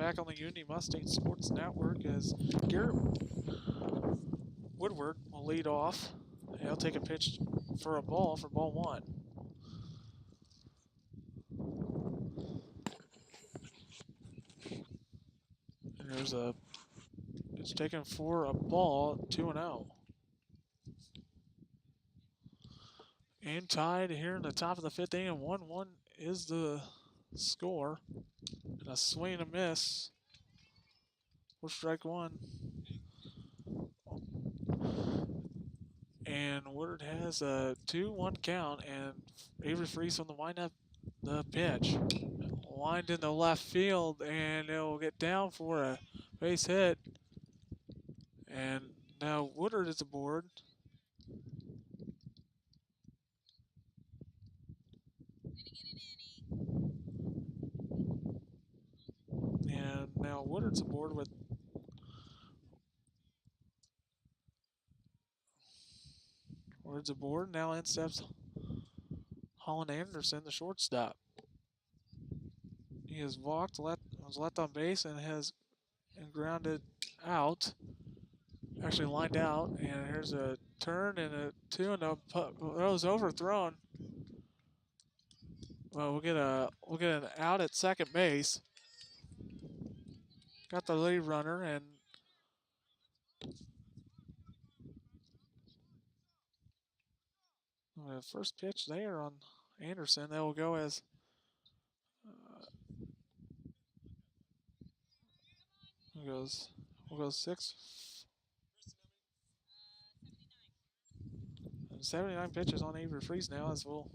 back on the Unity Mustang Sports Network as Garrett Woodward will lead off. He'll take a pitch for ball 1. And there's a it's taken for a ball, 2-0. And tied here in the top of the 5th inning, 1-1 is the score. And a swing and a miss for strike 1. And Woodard has a 2-1 count, and Avery Freeze on the windup, the pitch. Lined in the left field, and it will get down for a base hit. And now Woodard is aboard. And now Woodard's aboard with Woodard's aboard. Now in steps Holland Anderson, the shortstop. He has walked, was left on base, and has grounded out. Actually lined out, and here's a turn and a 2-0. That was overthrown. Well, we'll get an out at second base. Got the lead runner, and the first pitch there on Anderson. That will go as we'll go 6. And 79 pitches on Avery Freeze now as we'll.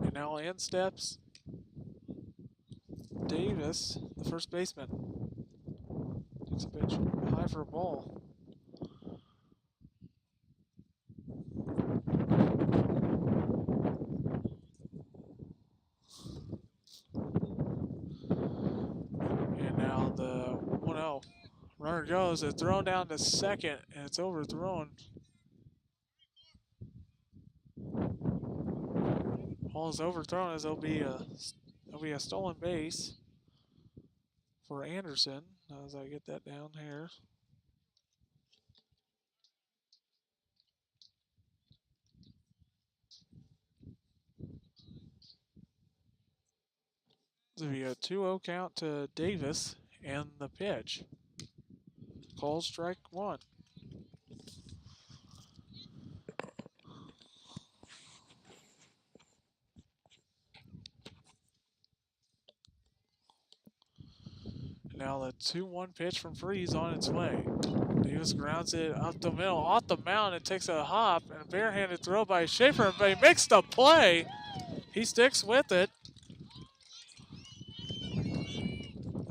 And now in steps Davis, the first baseman. Takes a pitch high for a ball. And now the 1-0. Runner goes, it's thrown down to second, and it's overthrown. Ball is overthrown as there'll be a stolen base for Anderson as I get that down here. There'll be a 2-0 count to Davis and the pitch. Call strike 1. Now the 2-1 pitch from Freeze on its way. Davis grounds it up the middle, off the mound. It takes a hop and a barehanded throw by Schaefer, but he makes the play. He sticks with it.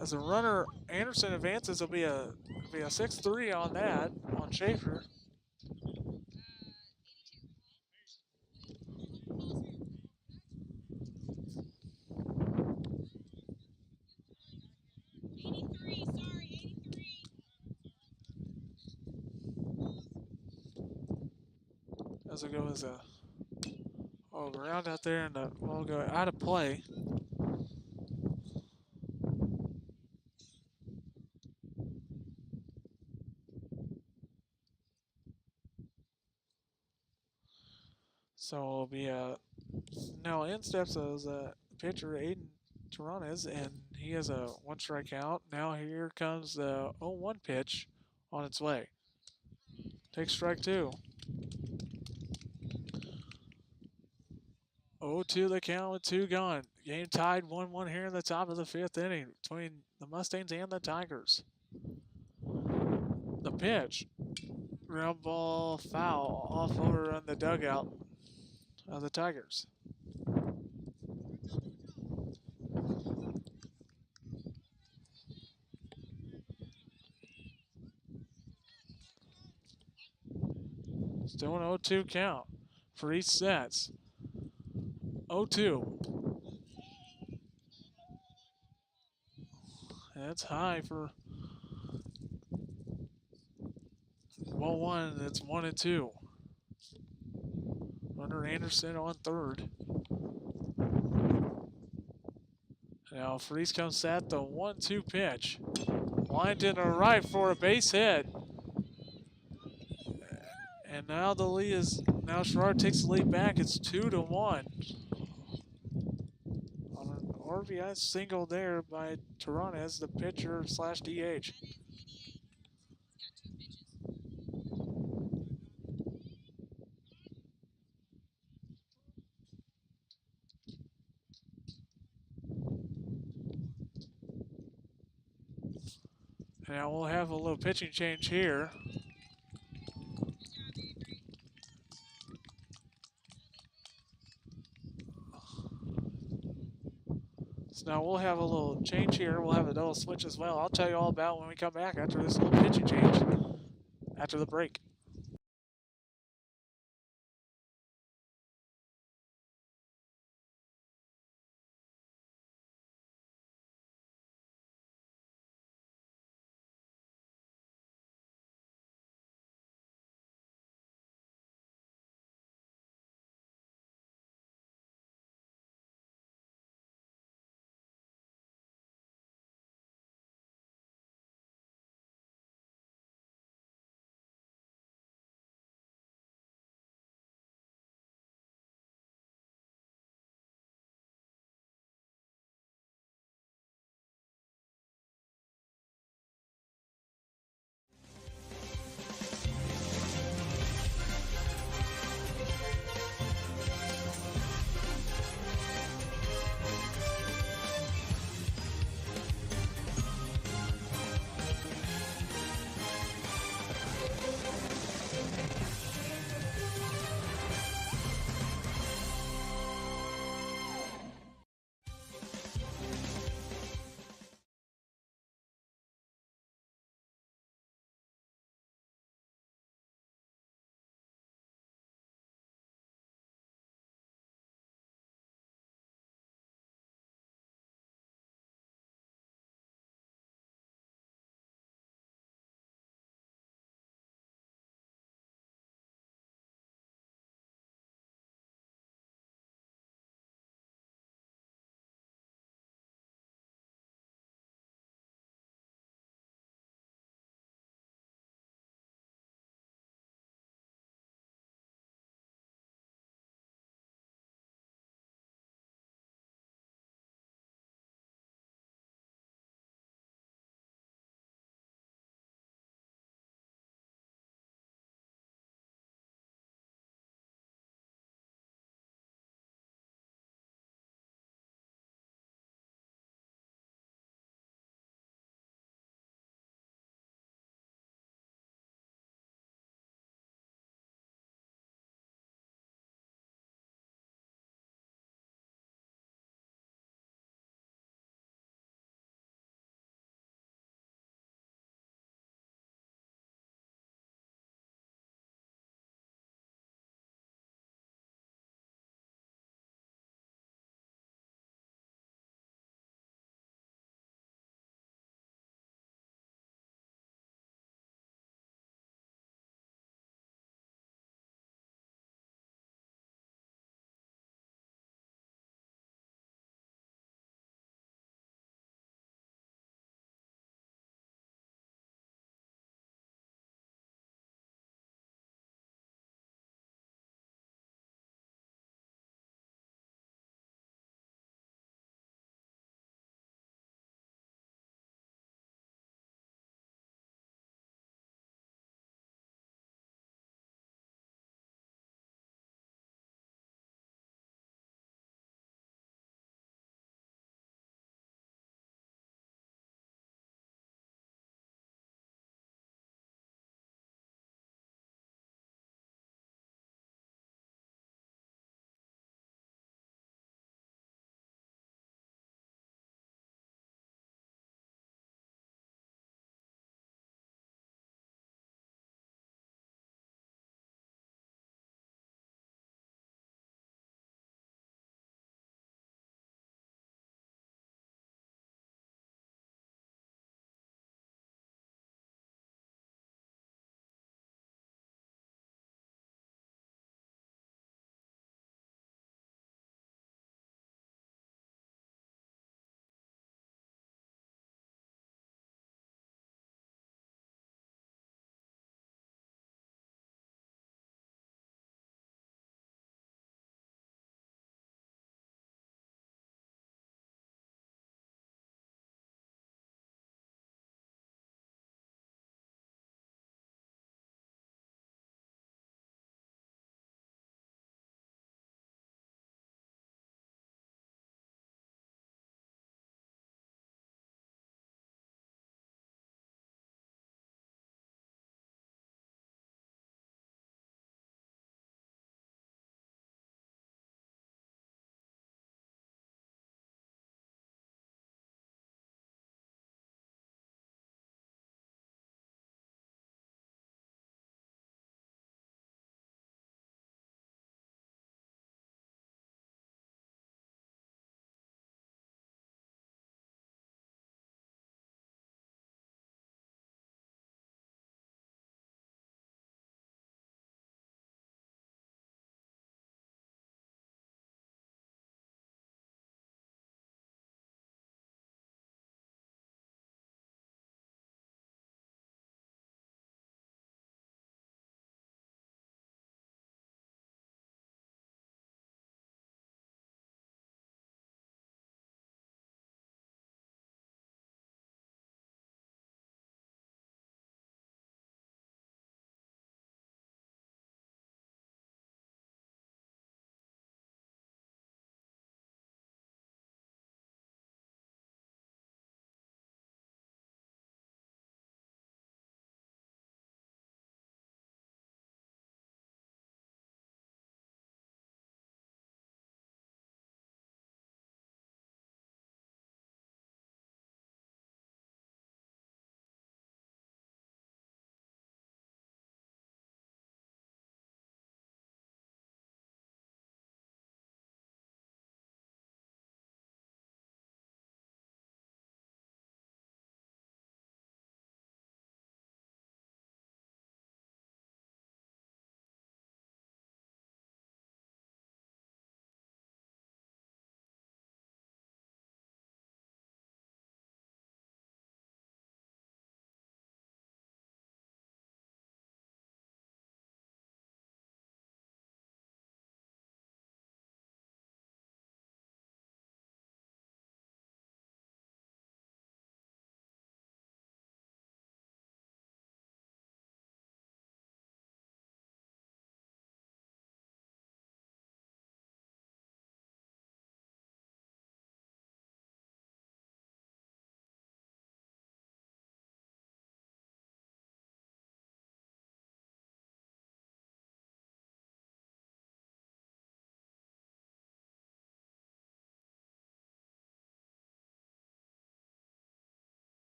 As a runner, Anderson advances. It'll be a 6-3 on that on Schaefer. As it goes around out there and the ball go out of play. So it'll be now in steps as pitcher Aiden Taranas, and he has a 1 strikeout. Now here comes the 0-1 pitch on its way. Takes strike 2. 0-2 the count with 2 gone. Game tied 1-1 here in the top of the 5th inning between the Mustangs and the Tigers. The pitch. Ground ball foul off over on the dugout of the Tigers. Still an 0-2 count for each sets. 0-2. That's high for Ball one, it's 1-2. Runner Anderson on third. Now Freeze comes set the 1-2 pitch. Lined in the right for a base hit. And now the lead is, now Sherrard takes the lead back. It's 2-1. On an RBI single there by Taranes, the pitcher slash DH. Now we'll have a little pitching change here. So now we'll have a little change here. We'll have a little switch as well. I'll tell you all about when we come back after this little pitching change, after the break.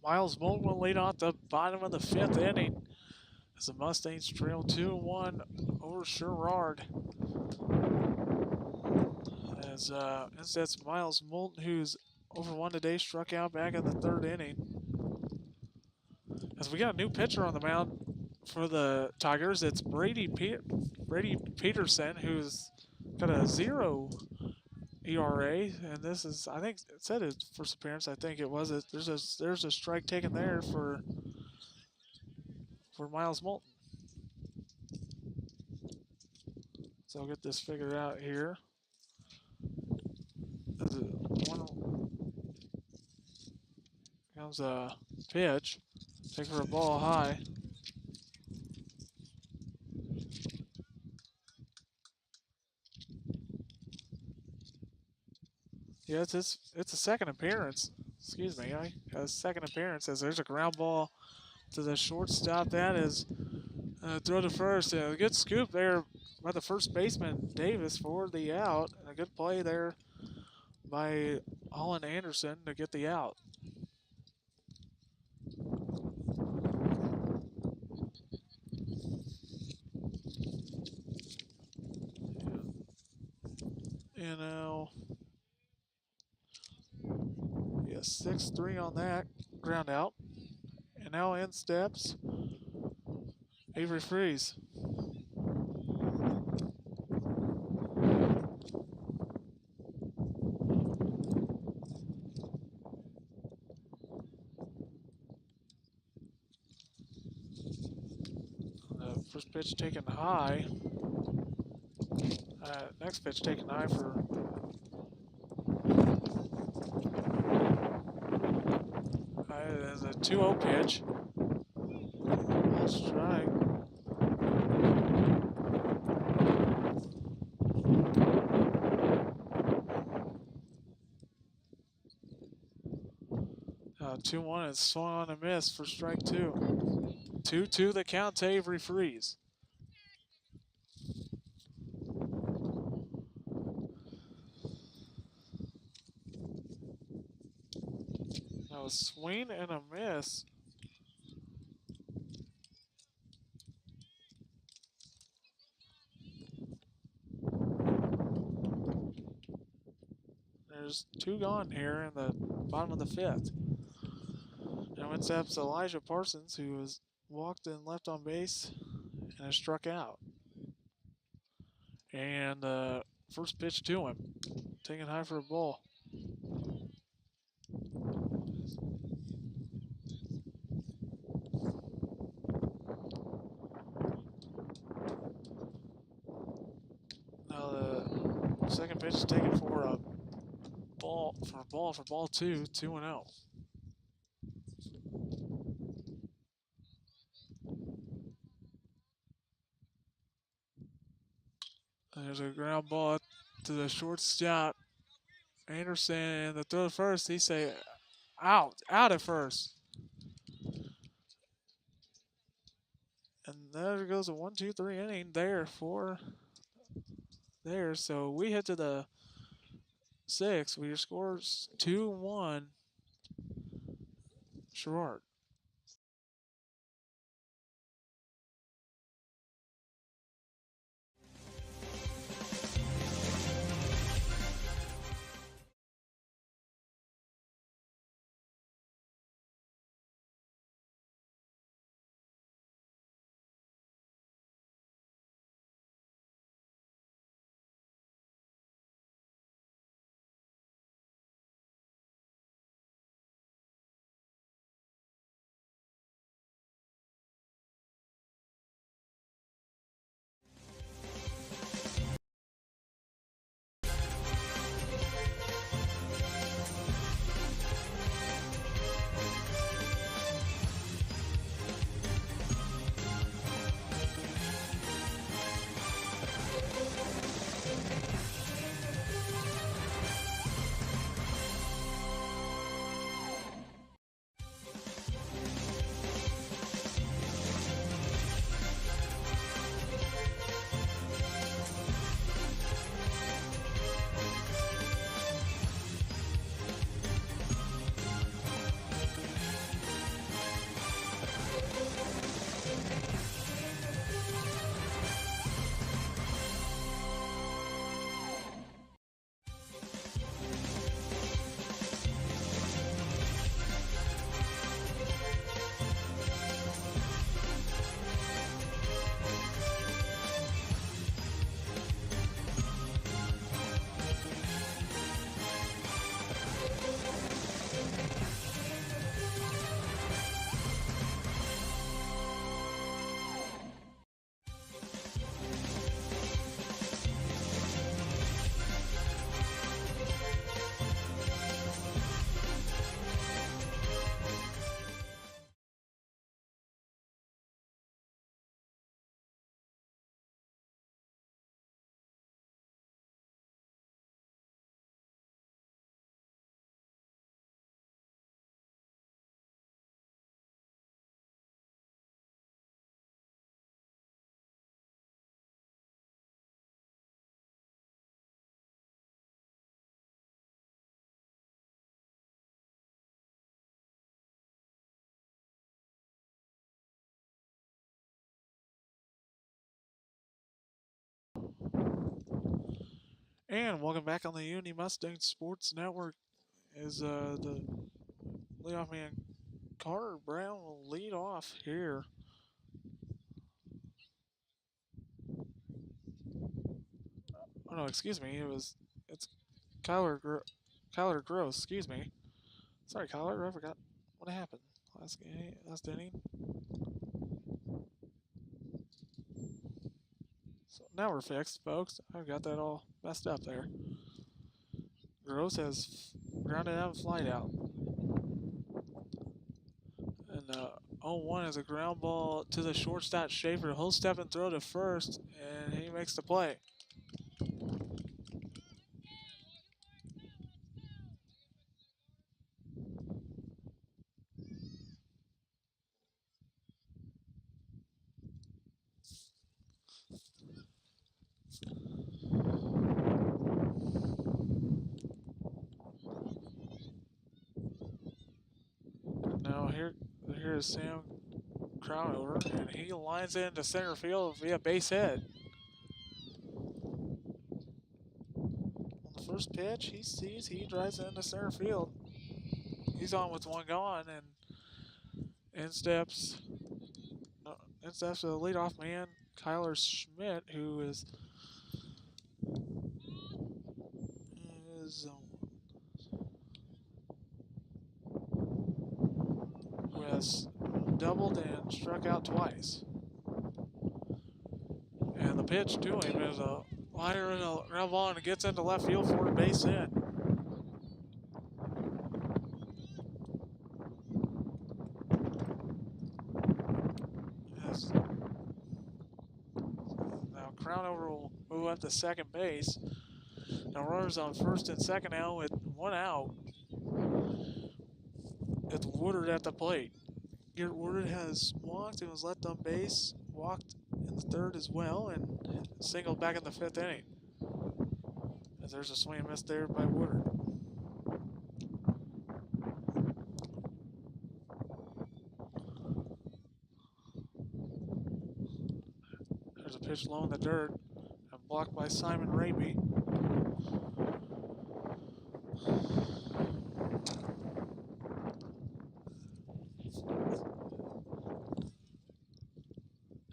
Miles Moulton will lead off the bottom of the 5th inning as the Mustangs trail 2-1 over Sherrard. As that's Miles Moulton, who's over 1 today, struck out back in the 3rd inning. As we got a new pitcher on the mound for the Tigers, it's Brady Peterson, who's got a 0 ERA, and this is, I think it said his first appearance. I think it was. There's a strike taken there for Miles Moulton. So I'll get this figured out here. Comes a pitch, take for a ball high. Yeah, it's a second appearance. Excuse me, a second appearance as there's a ground ball to the shortstop. That is throw to first. A good scoop there by the first baseman Davis for the out. A good play there by Holland Anderson to get the out. And now, yeah, 6-3 on that ground out. And now in steps Avery Freeze. The first pitch taken high. Next pitch taken high for as a 2-0 pitch. Ball strike. Uh, 2-1 is swung on a miss for strike 2. 2-2 the count to Avery Freeze. Now a swing and a miss. There's 2 gone here in the bottom of the 5th. Now in steps Elijah Parsons, who has walked and left on base and has struck out. And first pitch to him, taken high for a ball. Now the second pitch is taken for a ball, for ball 2, 2-0. There's a ground ball to the shortstop. Anderson, and the throw to first, he say out at first. And there goes a 1-2-3 inning there for there. So we hit to the 6th. We scores 2-1 Sherrard. And welcome back on the Unity Mustang Sports Network. Is the leadoff man Carter Brown will lead off here. Oh no, excuse me. It's Kyler Gross. Excuse me. Sorry, Kyler. I forgot what happened last inning. So now we're fixed, folks. I've got that all messed up there. Gross has grounded out and flied out. And 0-1 is a ground ball to the shortstop Schaefer. He'll step and throw to first, and he makes the play. Now here is Sam Crownover, and he lines it into center field via base hit. On the first pitch, he drives it into center field. He's on with one gone, and in steps the leadoff man, Kyler Schmidt, who is who has doubled and struck out twice. And the pitch to him is a liner and a ground ball, and it gets into left field for a base hit. Now Crownover will move up to second base. Now runners on first and second now with one out. It's Woodard at the plate. Garrett Woodard has walked and was left on base, walked in the third as well, and singled back in the fifth inning. As there's a swing and miss there by Woodard. There's a pitch low in the dirt and blocked by Simon Raby.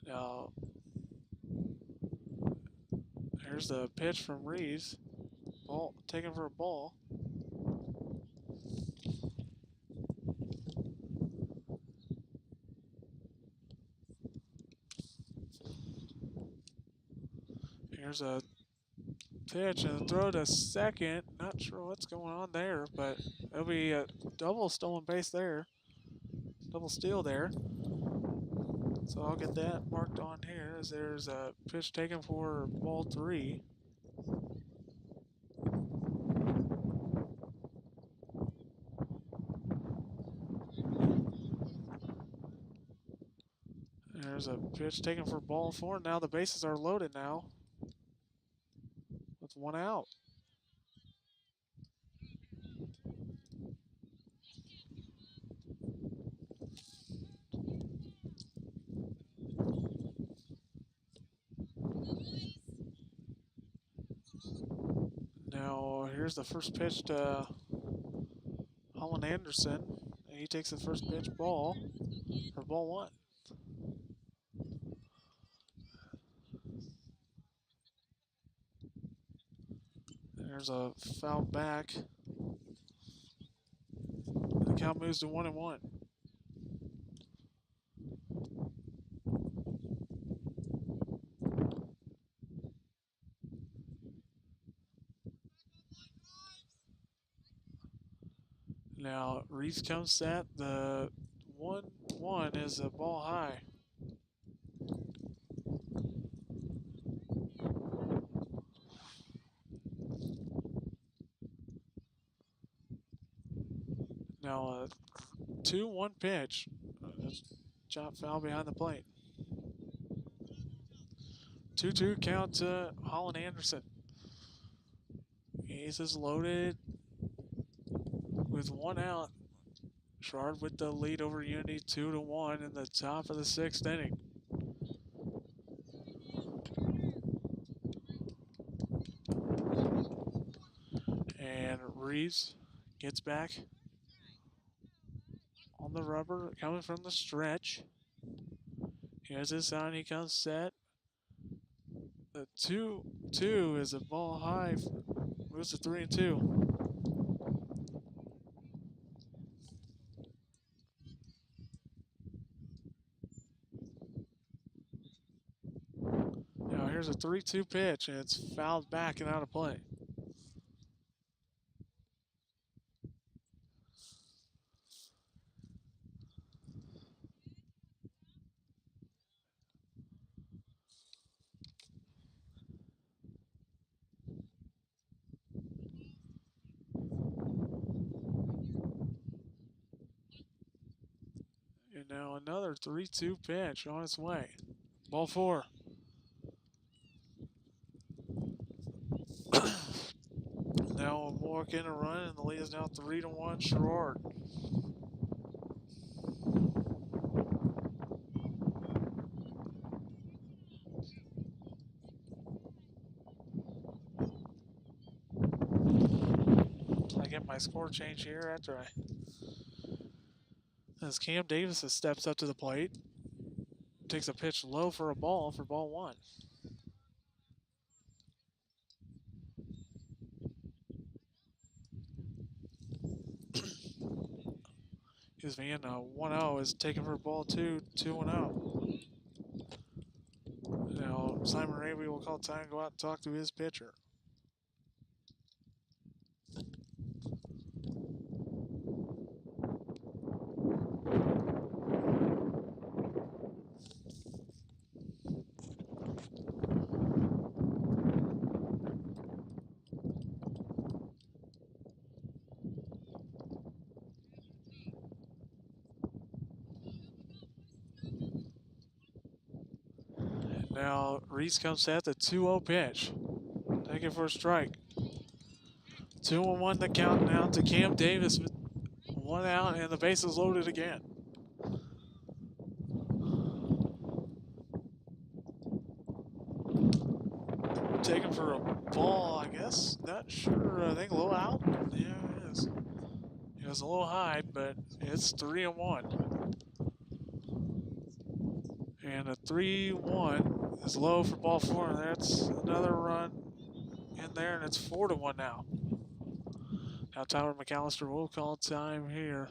Now, here's the pitch from Reeves. Ball taken for a ball. Here's a pitch and a throw to second. Not sure what's going on there, but it'll be a double stolen base there. Double steal there. So I'll get that marked on here as there's a pitch taken for ball 3. There's a pitch taken for ball 4. Now the bases are loaded now with one out. Now here's the first pitch to Holland Anderson. He takes the first pitch ball for ball 1. There's a foul back. The count moves to 1-1. Now Reeves comes set. The 1-1 is a ball high. Now a 2-1 pitch. Chop foul behind the plate. 2-2 count to Holland Anderson. Aces loaded with one out. Sherrard with the lead over Unity 2-1 in the top of the 6th inning. Reeves gets back on the rubber, coming from the stretch. Here's his sign. He comes set. The 2-2 is a ball high. Moves to 3-2. Now here's a 3-2 pitch, and it's fouled back and out of play. And now another 3-2 pitch on its way. Ball 4. Now a walk in a run, and the lead is now 3-1 Sherrard. I get my score change here after as Cam Davis steps up to the plate, takes a pitch low for a ball for ball 1. Excuse me, and 1-0 is taken for ball 2, 2-0. Now Simon Raby will call time to go out and talk to his pitcher. Now Reese comes set the 2-0 pitch. Taking for a strike. 2-1 the count now to Cam Davis with 1 out, and the base is loaded again. Taken for a ball, I guess. Not sure. I think a little out. Yeah, it is. It was a little high, but it's 3-1. And a 3-1 is low for ball 4. And that's another run in there, and it's 4-1 now. Now Tyler McAllister will call time here.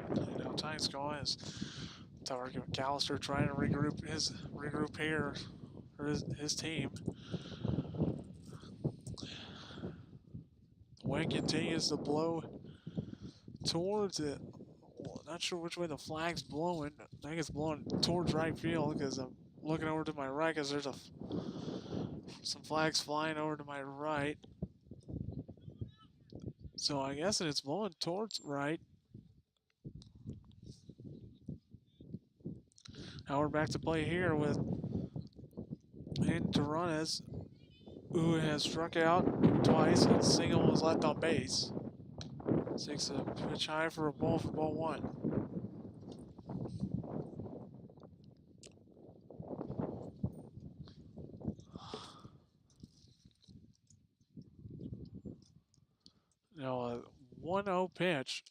And now time's going as Tyler McAllister trying to regroup here for his team. The wind continues to blow towards it. Not sure which way the flag's blowing. I think it's blowing towards right field because I'm looking over to my right because there's some flags flying over to my right. So I guess it's blowing towards right. Now we're back to play here with Torres, who has struck out twice and single was left on base. Takes a pitch high for a ball for ball 1. Now a 1-0 pitch.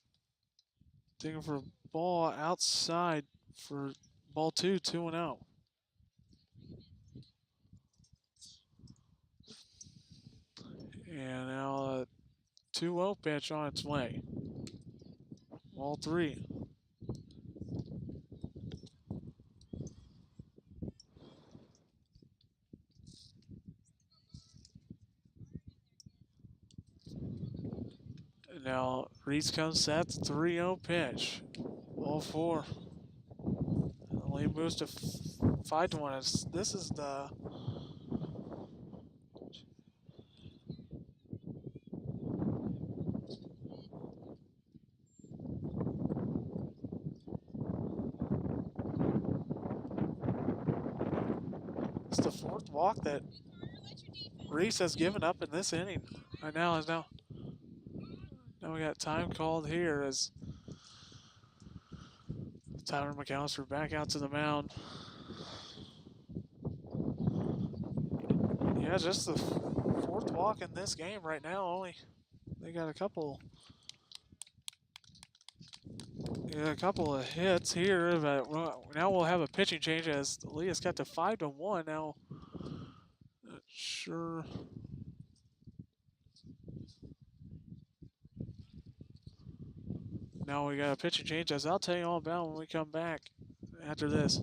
Taking for a ball outside for ball 2, 2-0. And now a 2-0 pitch on its way. Ball 3. And now Reese comes set, 3-0 pitch. Ball 4. And the lead moves to 5-1. This is the fourth walk that Reese has given up in this inning. Right now is now we got time called here as Tyler McAllister back out to the mound. Yeah, just the fourth walk in this game right now. Only they got a couple of hits here, but now we'll have a pitching change as Leah's got to 5-1 now. Not sure. Now we got a pitching change, as I'll tell you all about when we come back after this.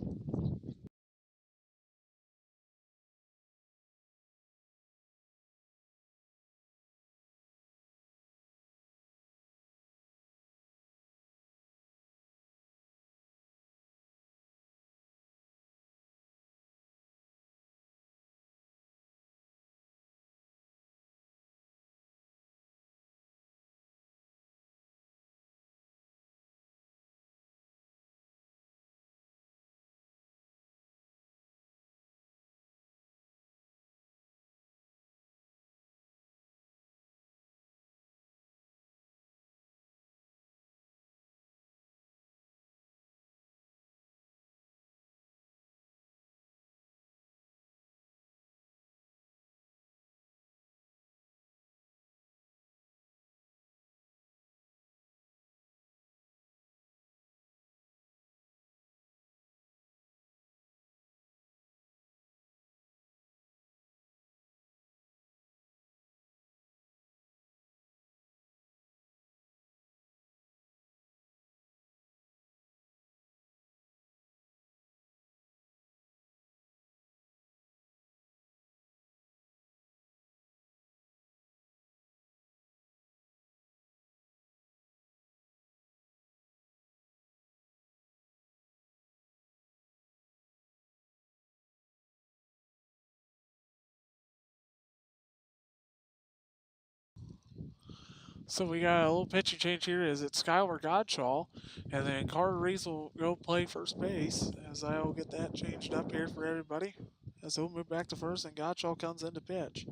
So we got a little pitching change here. Is it Skylar Godshaw, and then Carter Reese will go play first base as I will get that changed up here for everybody. As he'll move back to first, and Godshaw comes in to pitch.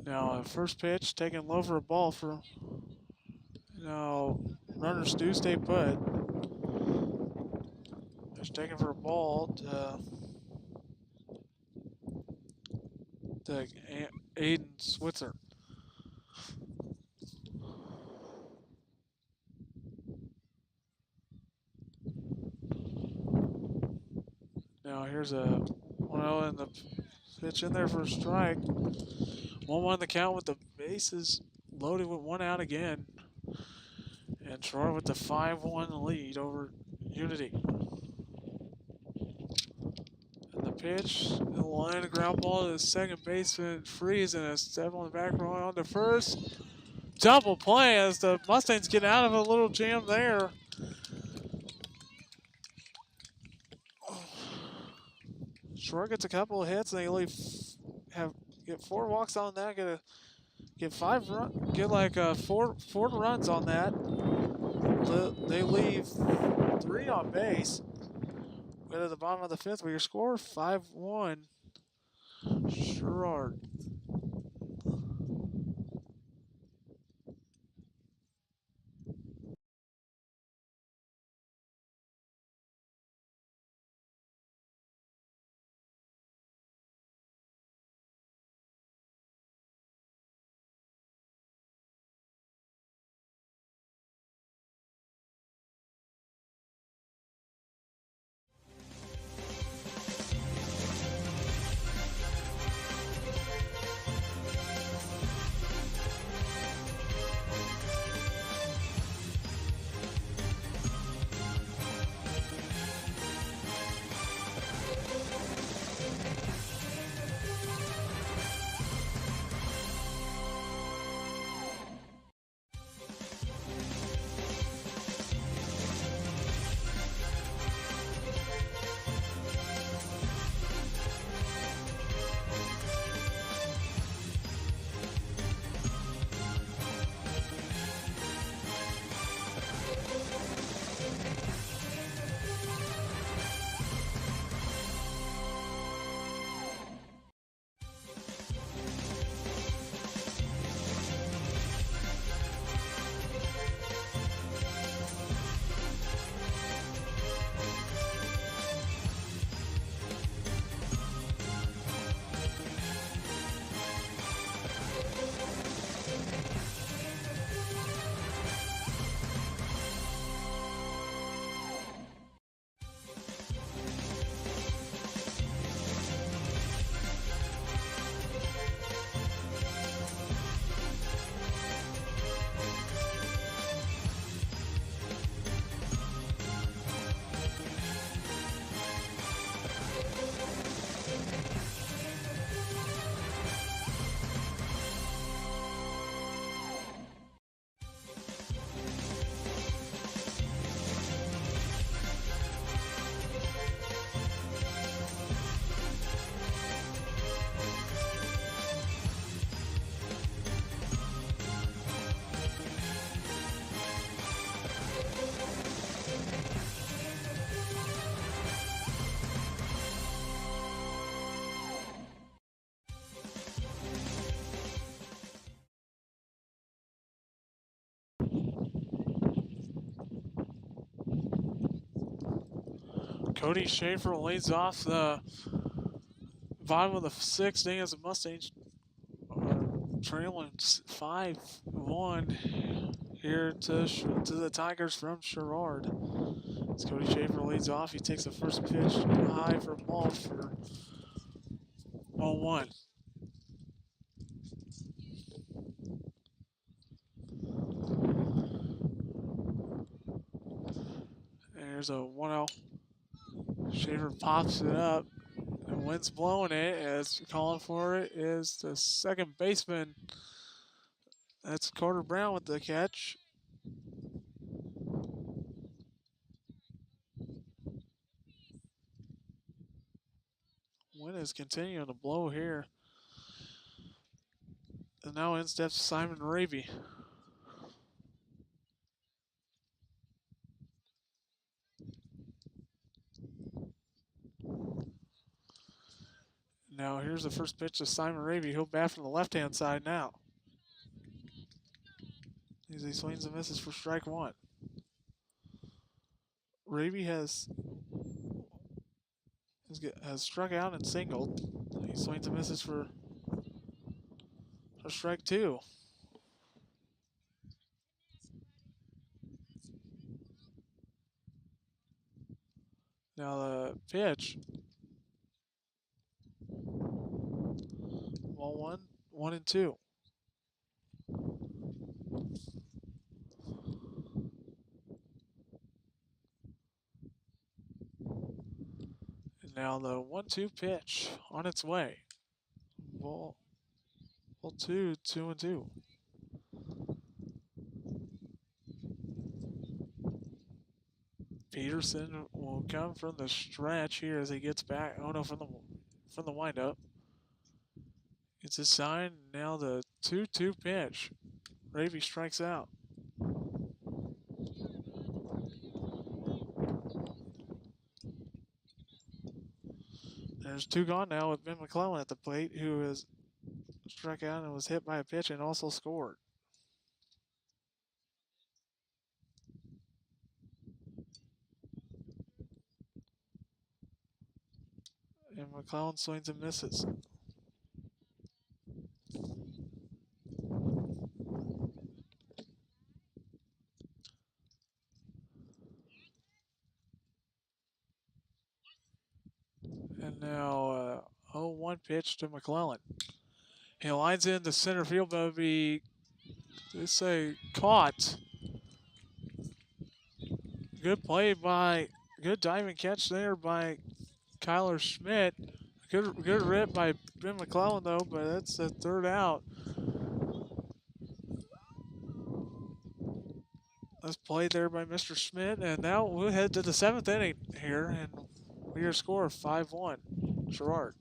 Now, first pitch taken low for a ball for. Now, runners do stay put. It's taken for a ball to Aiden Switzer. Now here's a 1-0 and the pitch in there for a strike. 1-1 the count with the bases loaded with one out again. And Sherrard with the 5-1 lead over Unity. And the pitch, the line, a ground ball to the second baseman, Freeze, and a step on the back row on to first. Double play as the Mustangs get out of a little jam there. Sherrard gets a couple of hits, and they only get 4 walks on that. Get four runs on that. They leave 3 on base. Go to the bottom of the 5th with your score 5-1. Sherrard. Cody Schaefer leads off the bottom of the sixth inning as the Mustangs trailing 5-1 here to the Tigers from Sherrard. As Cody Schaefer leads off, he takes the first pitch high for ball for 1-1. There's a 1-0. Schaefer pops it up. The wind's blowing it. As calling for it is the second baseman. That's Carter Brown with the catch. Wind is continuing to blow here. And now in steps Simon Raby. Now here's the first pitch to Simon Raby. He'll bat from the left-hand side now. As he swings and misses for strike one. Raby has struck out and singled. He swings and misses for strike two. Now the pitch. Ball 1-2. And now the 1-2 pitch on its way. Ball 2-2. Peterson will come from the stretch here as he gets back. Oh no, from the windup. It's a sign. Now the 2-2 pitch. Raby strikes out. There's two gone now with Ben McClellan at the plate, who has struck out and was hit by a pitch and also scored. And McClellan swings and misses. And now 0-1 pitch to McClellan. He lines in the center field, but would be, they say, caught. Good play good diving catch there by Kyler Schmidt. Good rip by Ben McClellan though, but that's the third out. That's played there by Mr. Schmidt, and now we'll head to the seventh inning here, and we are score 5-1, Sherrard.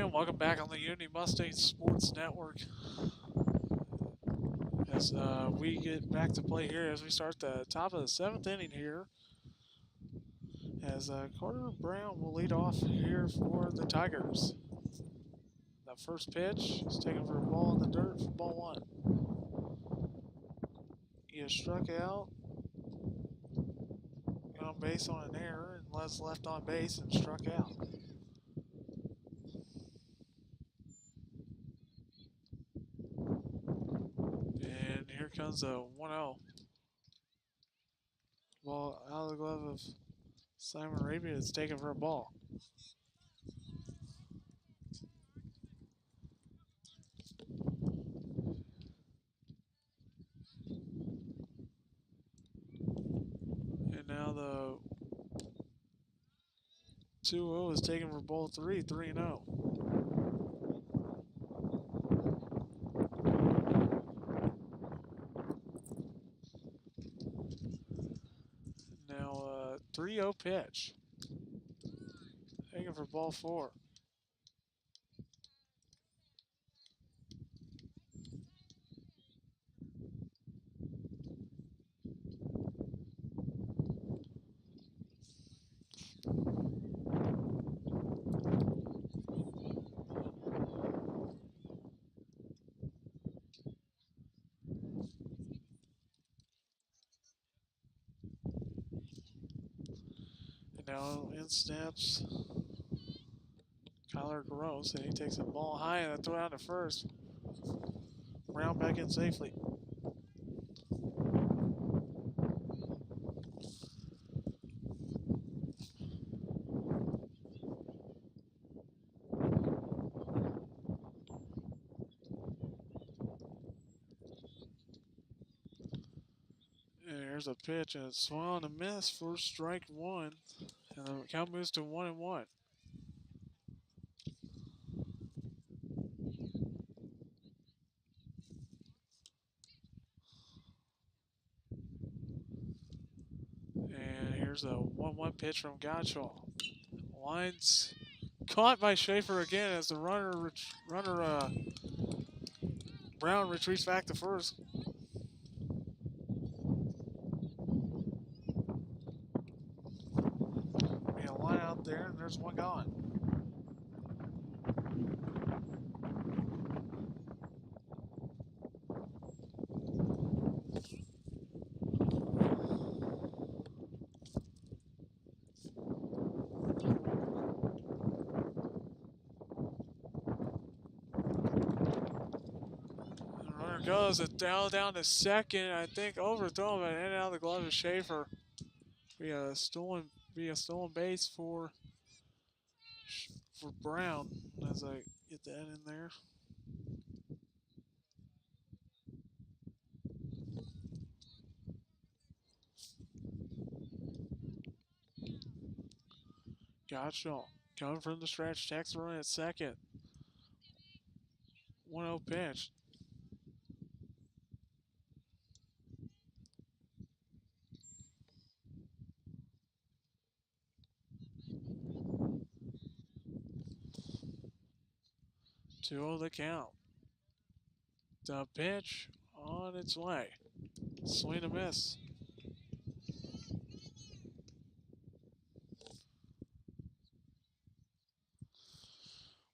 And welcome back on the Unity Mustang Sports Network. As we get back to play here, as we start the top of the 7th inning here, as Carter Brown will lead off here for the Tigers. The first pitch is taken for a ball in the dirt for ball 1. He is struck out, got on base on an error, and was left on base and struck out. And here comes a 1-0. Ball out of the glove of Simon Arabia. It's taken for a ball. And now the 2-0 is taken for ball 3, 3-0. Now 3-0 pitch. Taken for ball 4. And now in steps Kyler Gross, and he takes a ball high and a throw out to first. Brown back in safely. And here's a pitch, and it's swung on a miss for strike 1. And the count moves to 1-1. And here's a 1-1 pitch from Gottschall. Lines caught by Schaefer again as the runner Brown retreats back to first. Be a line out there, and there's one gone. Goes it down to second. I think overthrown, but in and out of the glove of Schaefer. Be a stolen base for Brown as I get that in there. Gottschall coming from the stretch, takes the run at second. 1-0 pitch. Two the count. The pitch on its way. Swing and miss.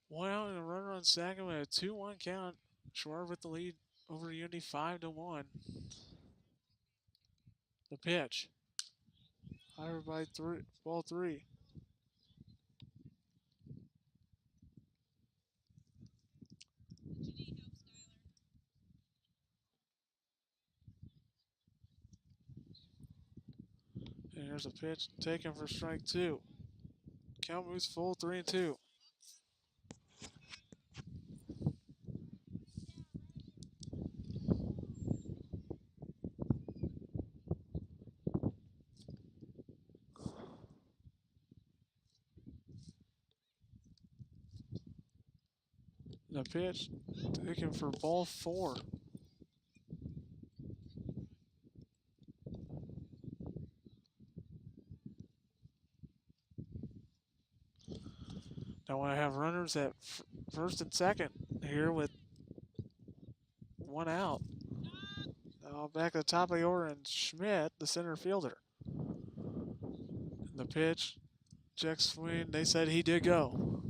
One out and a runner on second with a 2-1 count. Sherrard with the lead over Unity 5-1. The pitch. Higher by 3, ball 3. And here's a pitch taken for strike 2. Count moves full 3-2. The pitch taken for ball 4. Now I have runners at first and second here with one out. Now back at the top of the order, and Schmidt, the center fielder. The pitch, check swing. They said he did go.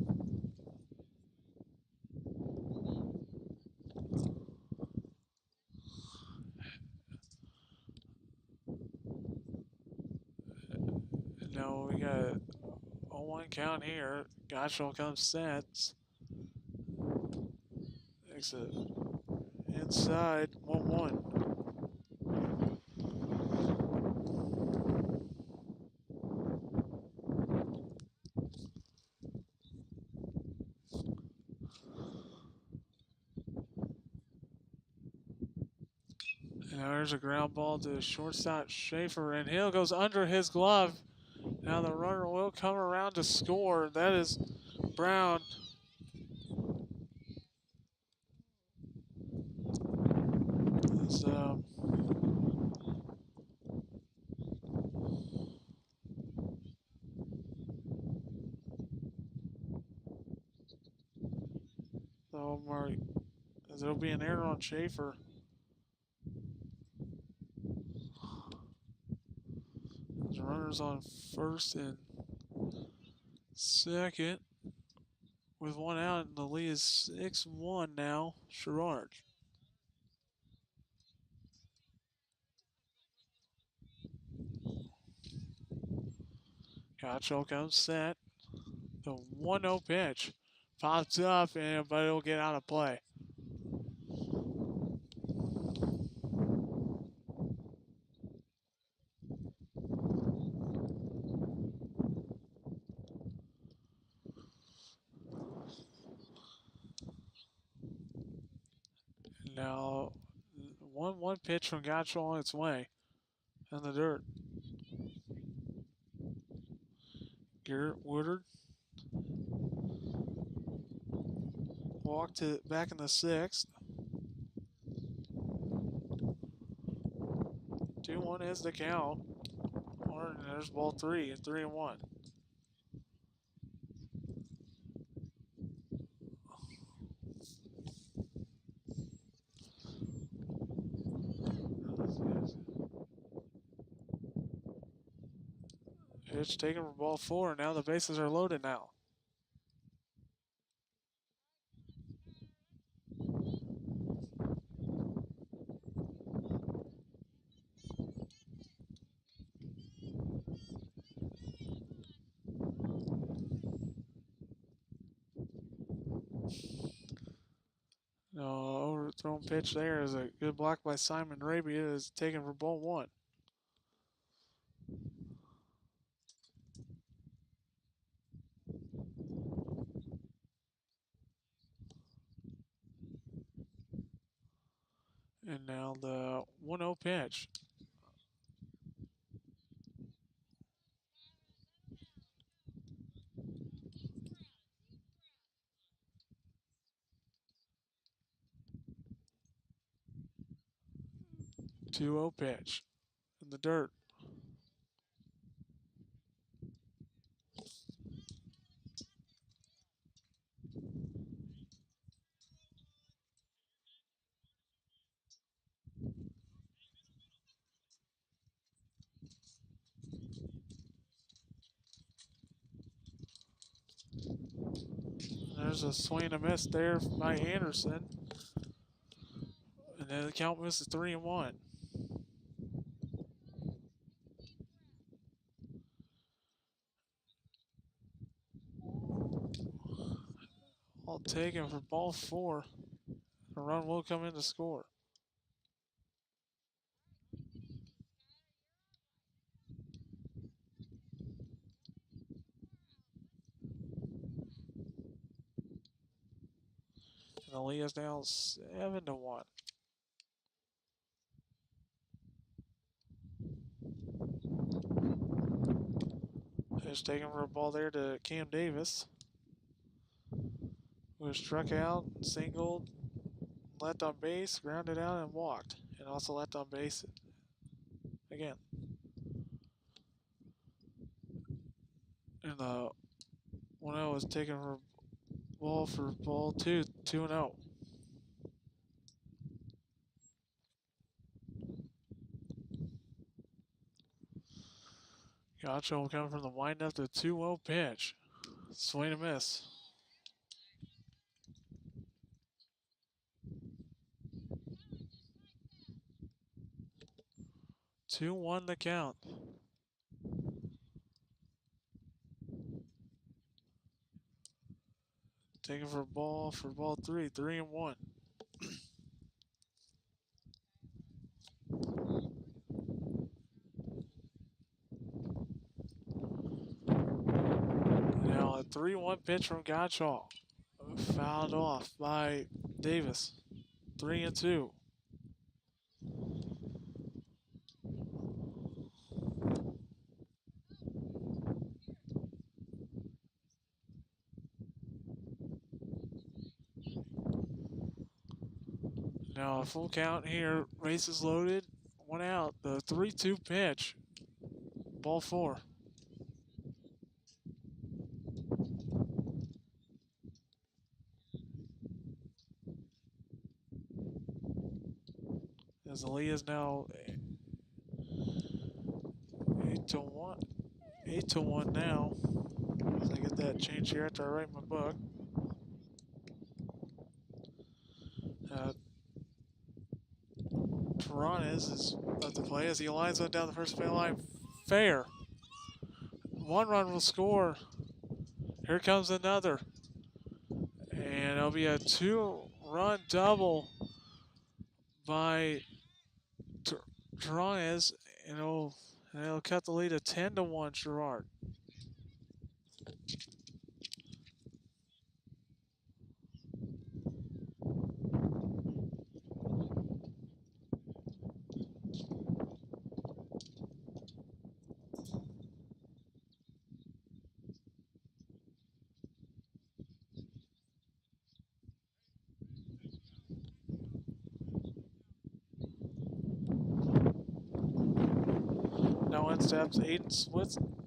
Now we got a 0-1 count here. Gottschall comes sets. Exit inside 1-1. Now there's a ground ball to shortstop Schaefer, and Hill goes under his glove. Now the runner will come around to score. That is Brown. So there'll be an error on Schaefer. There's runners on first and second with one out, and the lead is 6-1 now. Sherrard. Gottschall comes set. The 1-0 pitch pops up, but it'll get out of play. Now, 1-1 pitch from Gottschall on its way in the dirt. Garrett Woodard walked to back in the sixth. 2-1 is the count. And there's ball three, 3-1. Pitch taken for ball four. Now the bases are loaded now. No, overthrown pitch there is a good block by Simon Rabia. Is taken for ball one. And now the 1-0 pitch. Two-0 pitch in the dirt. There's a swing and a miss there by Anderson. And then the count moves to 3-1. All taken for ball four. A run will come in to score. And the lead is now 7-1. Pitch taken for a ball there to Cam Davis, who was struck out, singled, left on base, grounded out, and walked, and also left on base again. And the 1-0 is taking for ball 2, 2-0. Gotcha will come from the windup to 2-0 pitch. Swing and miss. 2-1 the count. Taking for ball 3, 3-1. Now a 3-1 pitch from Gottschall. Fouled off by Davis. 3-2. Now a full count here. Bases loaded. 1 out. The 3-2 pitch. Ball 4. As the lead is now 8-1. 8-1 now. As I get that change here after I write my book. Toronez is at the play as he lines up down the first base line. Fair. 1 run will score. Here comes another. And it'll be a 2-run double by Toronez, and it'll cut the lead to 10-1 Sherrard. Now in steps Aiden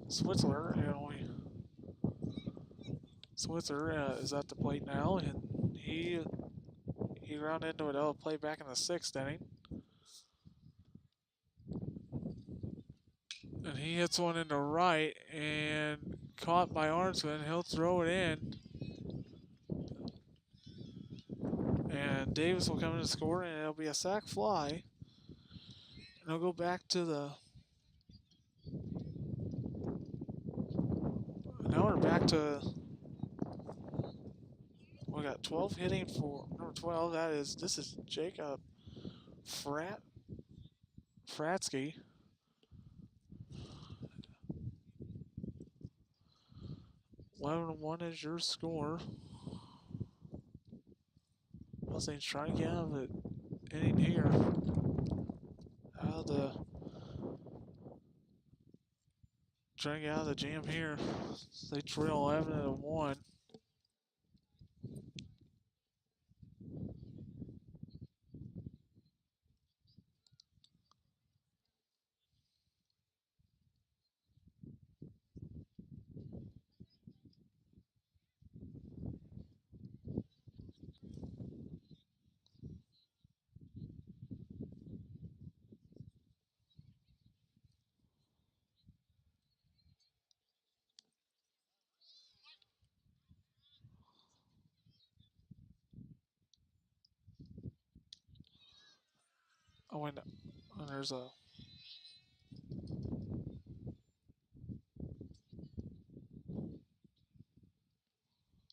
Switzler, Switzer is at the plate now, and he grounded into a double play back in the 6th inning. And he hits one into right and caught by Arnsman. He'll throw it in. And Davis will come in to score, and it'll be a sac fly. And he'll go back to the... Now we're back to... We got 12 hitting for number 12. This is Jacob Fratsky. One is your score. Mustangs trying to get out of the inning here. Trying to get out of the jam here. They trail 11-1. Oh, and there's a...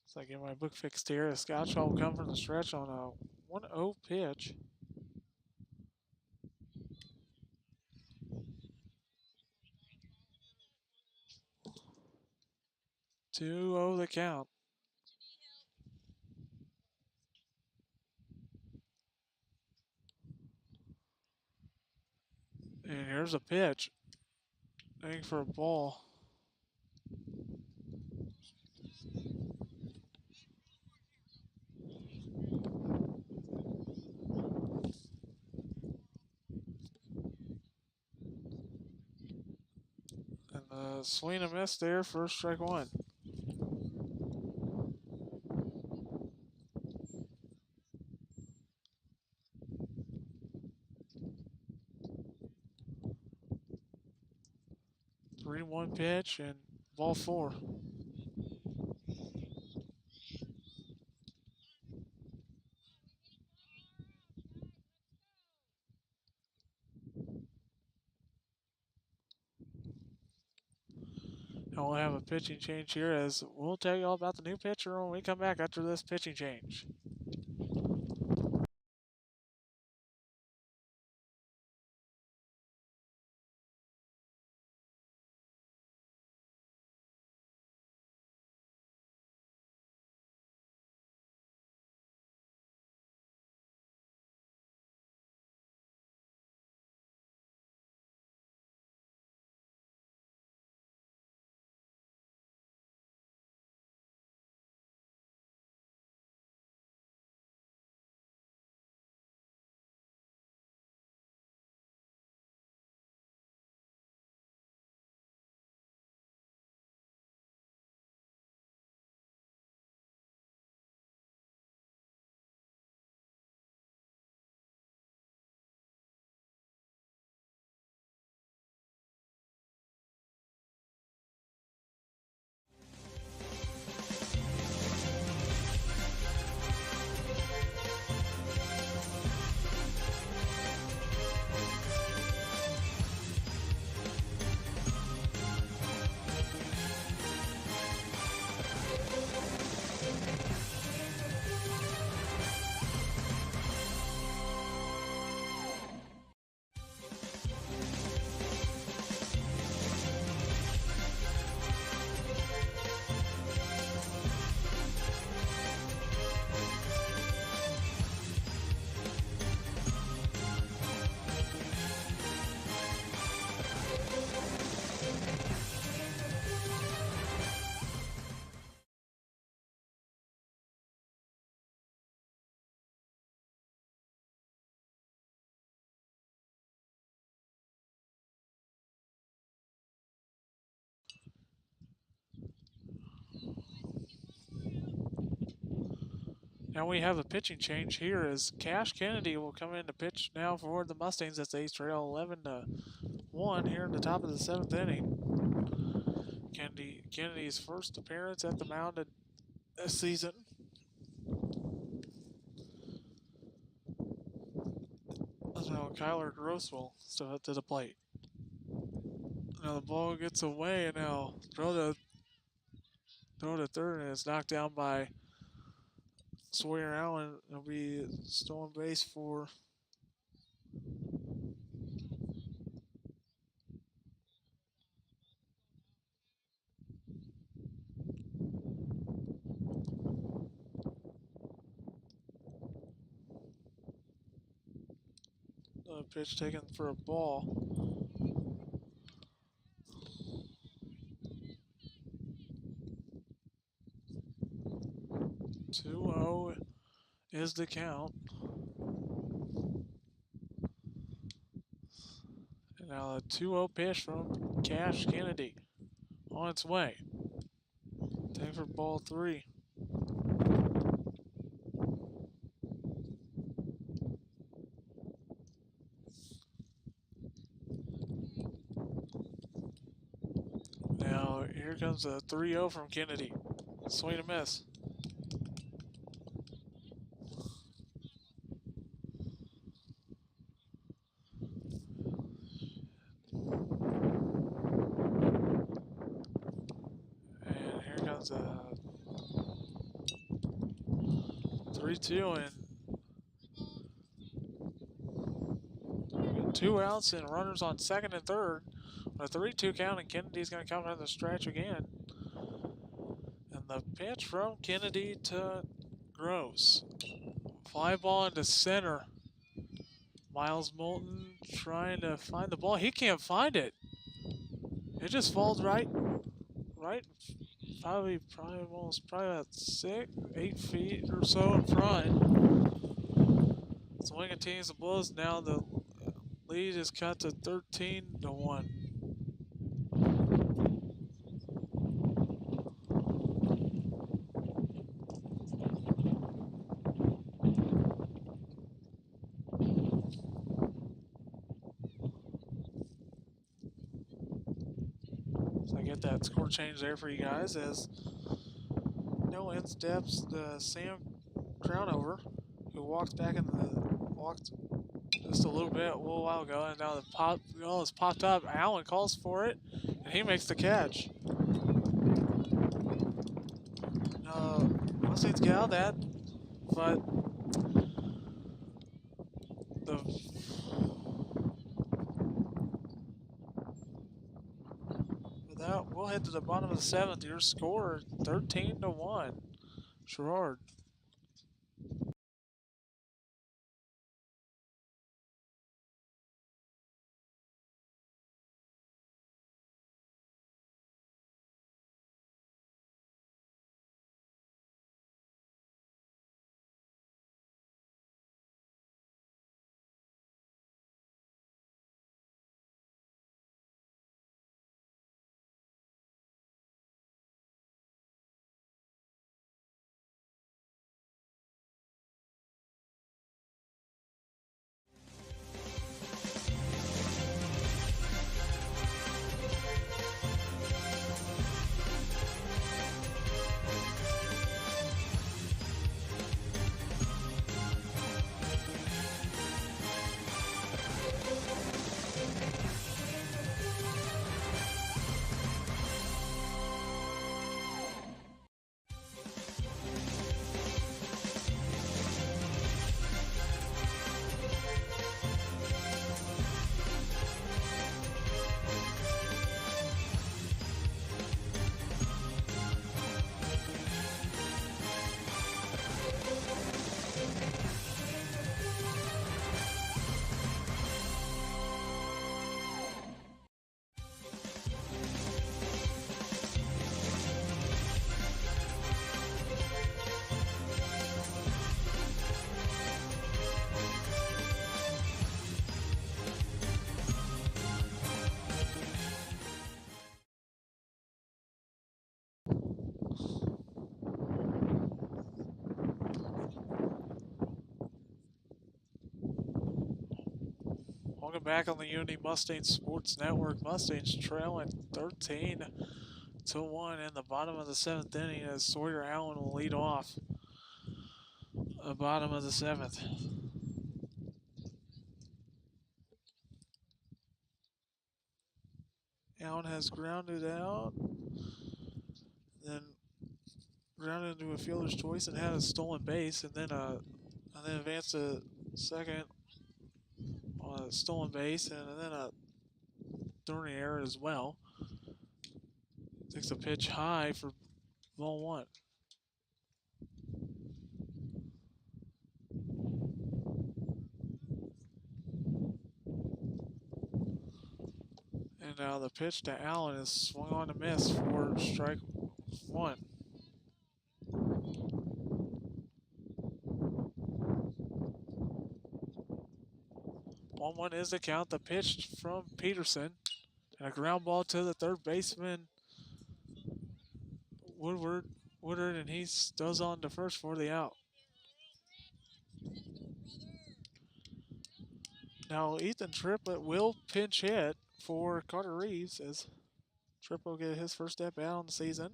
So I get my book fixed here. Scotchall will come from the stretch on a 1-0 pitch. 2-0 the count. And here's a pitch. Aiming for a ball. And the swing and miss there for strike 1. 2-1 pitch and ball 4. Now we'll have a pitching change here as we'll tell you all about the new pitcher when we come back after this pitching change. Now we have a pitching change here as Cash Kennedy will come in to pitch now for the Mustangs as they trail 11-1 here in the top of the 7th inning. Kennedy's first appearance at the mound this season. So Kyler Gross will step up to the plate. Now the ball gets away and now throw to third and it's knocked down by Sawyer Allen. It'll be stolen base for a pitch taken for a ball. Two-zero is the count. And now a 2-0 pitch from Cash Kennedy on its way. Take for ball 3. Now here comes a 3-0 from Kennedy. Swing and miss. And here comes a 3-2 and 2 outs and runners on second and third. A 3-2 count and Kennedy's going to come down the stretch again. And the pitch from Kennedy to Gross. Fly ball into center. Miles Moulton trying to find the ball. He can't find it. It just falls right, probably about 8 feet or so in front. Swing continues to blows. Now the lead is cut to 13-1. get that score change there for you guys as no in steps Sam Crownover, who walked just a little while ago, and now the ball is popped up. Allen calls for it, and he makes the catch. Mustangs get out of that, but we'll head to the bottom of the 7th. Your score 13-1. Sherrard. Welcome back on the Unity Mustangs Sports Network. Mustangs trailing 13-1 in the bottom of the 7th inning as Sawyer Allen will lead off the bottom of the 7th. Allen has grounded out, then grounded into a fielder's choice and had a stolen base, and then advanced to second on a stolen base, and then a throwing error as well. Takes a pitch high for ball 1. And now the pitch to Allen is swung on to miss for strike 1. 1-1 is the count. The pitch from Peterson. And a ground ball to the third baseman, Woodward, and he goes on to first for the out. Now Ethan Triplett will pinch hit for Carter Reeves as Triplett will get his first step out on the season.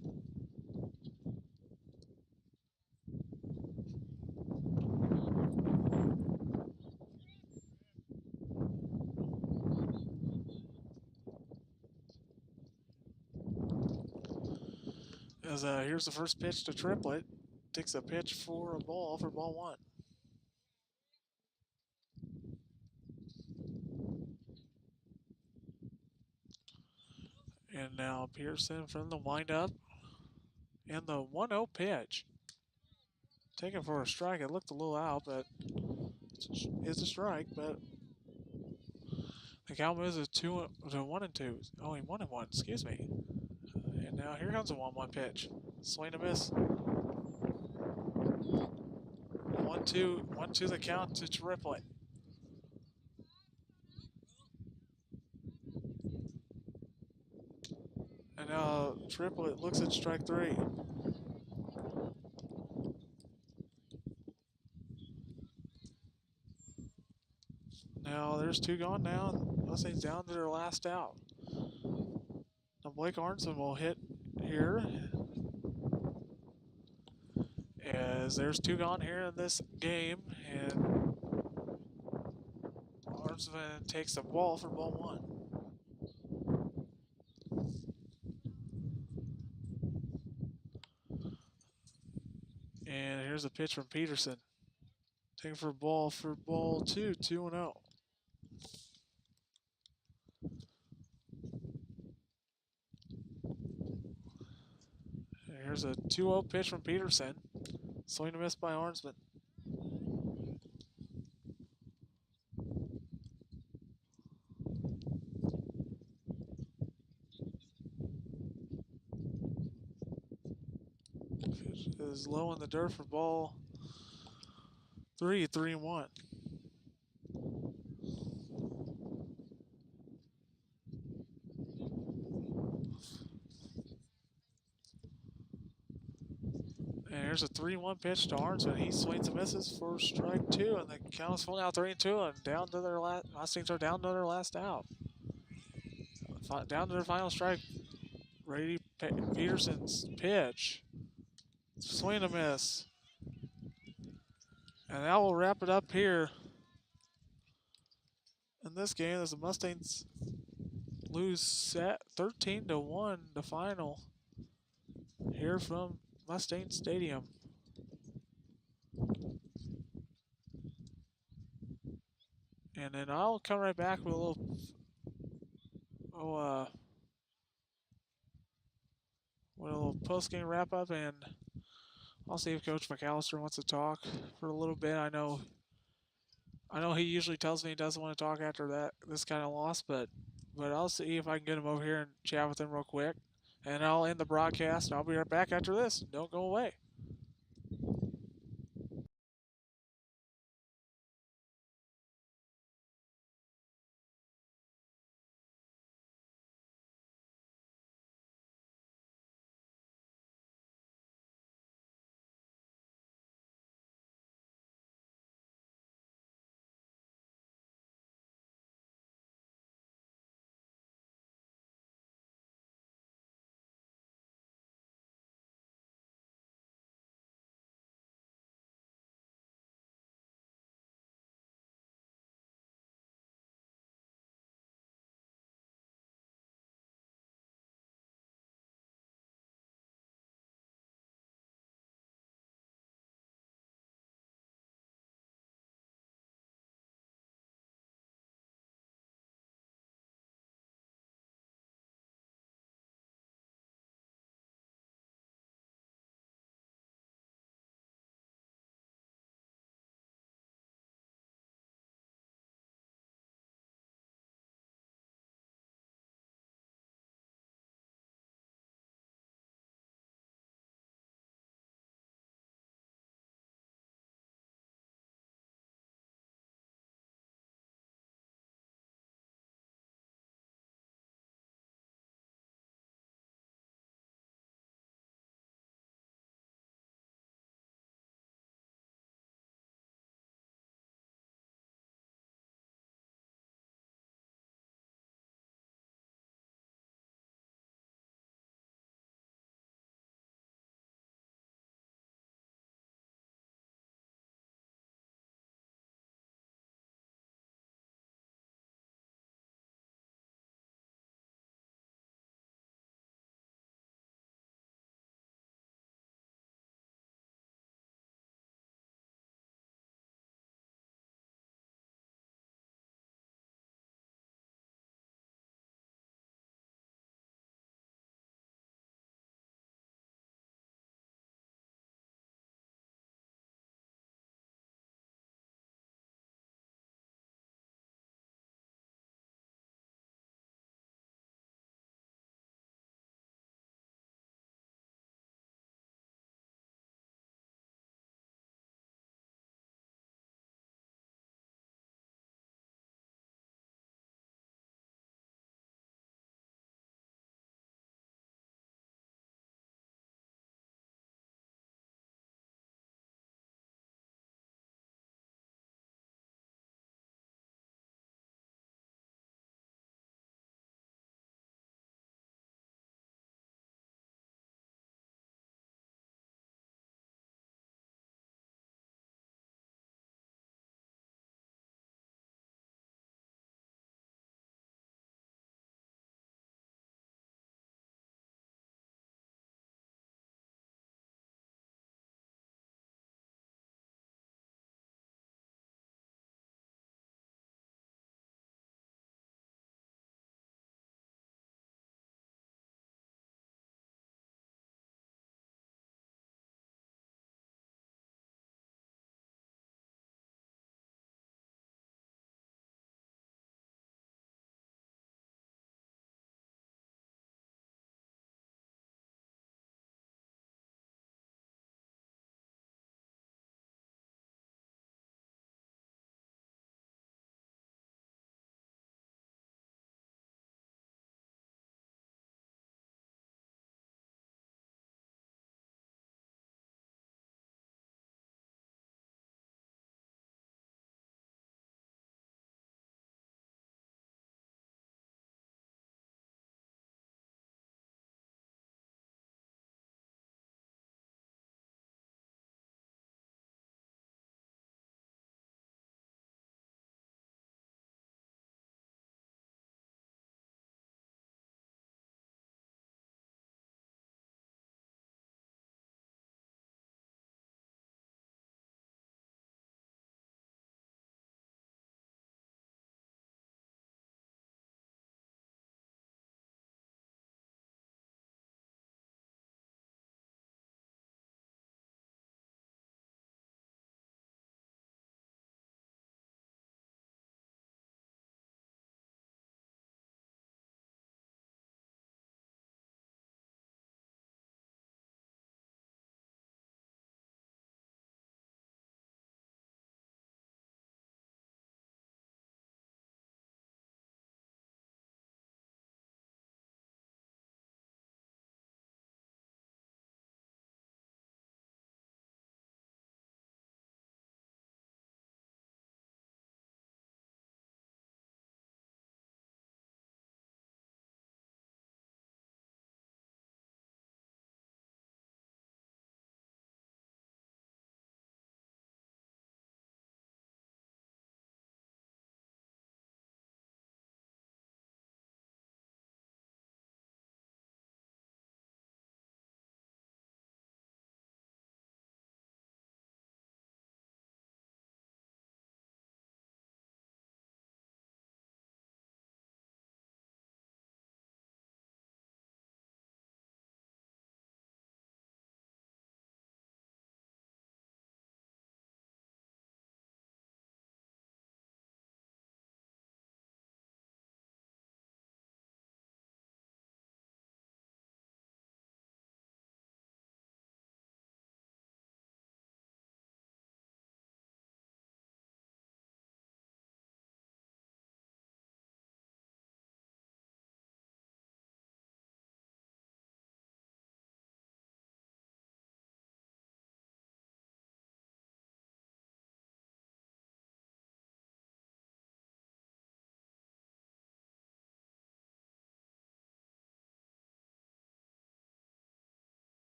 As here's the first pitch to Triplett. Takes a pitch for a ball for ball 1. And now Pearson from the windup. And the 1-0 pitch. Taken for a strike. It looked a little out, but it's a strike. But the count moves to 1-2. Oh, 1-1. Excuse me. And now here comes a 1-1 pitch. Swing and a miss. 1-2 the count to Triplett. And now Triplett looks at strike 3. Now there's 2 gone now. Mustangs down to their last out. The Blake Arnson will hit here. As there's 2 gone here in this game, and Arnson takes the ball for ball 1. And here's a pitch from Peterson. Taking for ball 2, 2-0. And here's a 2-0 pitch from Peterson. Swing and miss by Arnsman. Pitch is low in the dirt for ball 3, 3-1. And here's a 3-1 pitch to Arnsman. He swings and misses for strike 2, and the count is full now 3-2, and down to their last. Mustangs are down to their last out. Down to their final strike. Brady Peterson's pitch. Swing and miss. And that will wrap it up here in this game as the Mustangs lose 13-1 the final here from Mustang Stadium. And then I'll come right back with a little post-game wrap-up, and I'll see if Coach McAllister wants to talk for a little bit. I know he usually tells me he doesn't want to talk after this kind of loss, but I'll see if I can get him over here and chat with him real quick. And I'll end the broadcast. I'll be right back after this. Don't go away.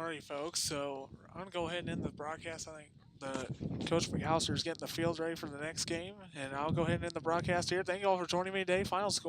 Alrighty, folks. So I'm gonna go ahead and end the broadcast. I think the Coach McAllister is getting the field ready for the next game, and I'll go ahead and end the broadcast here. Thank you all for joining me today. Final score.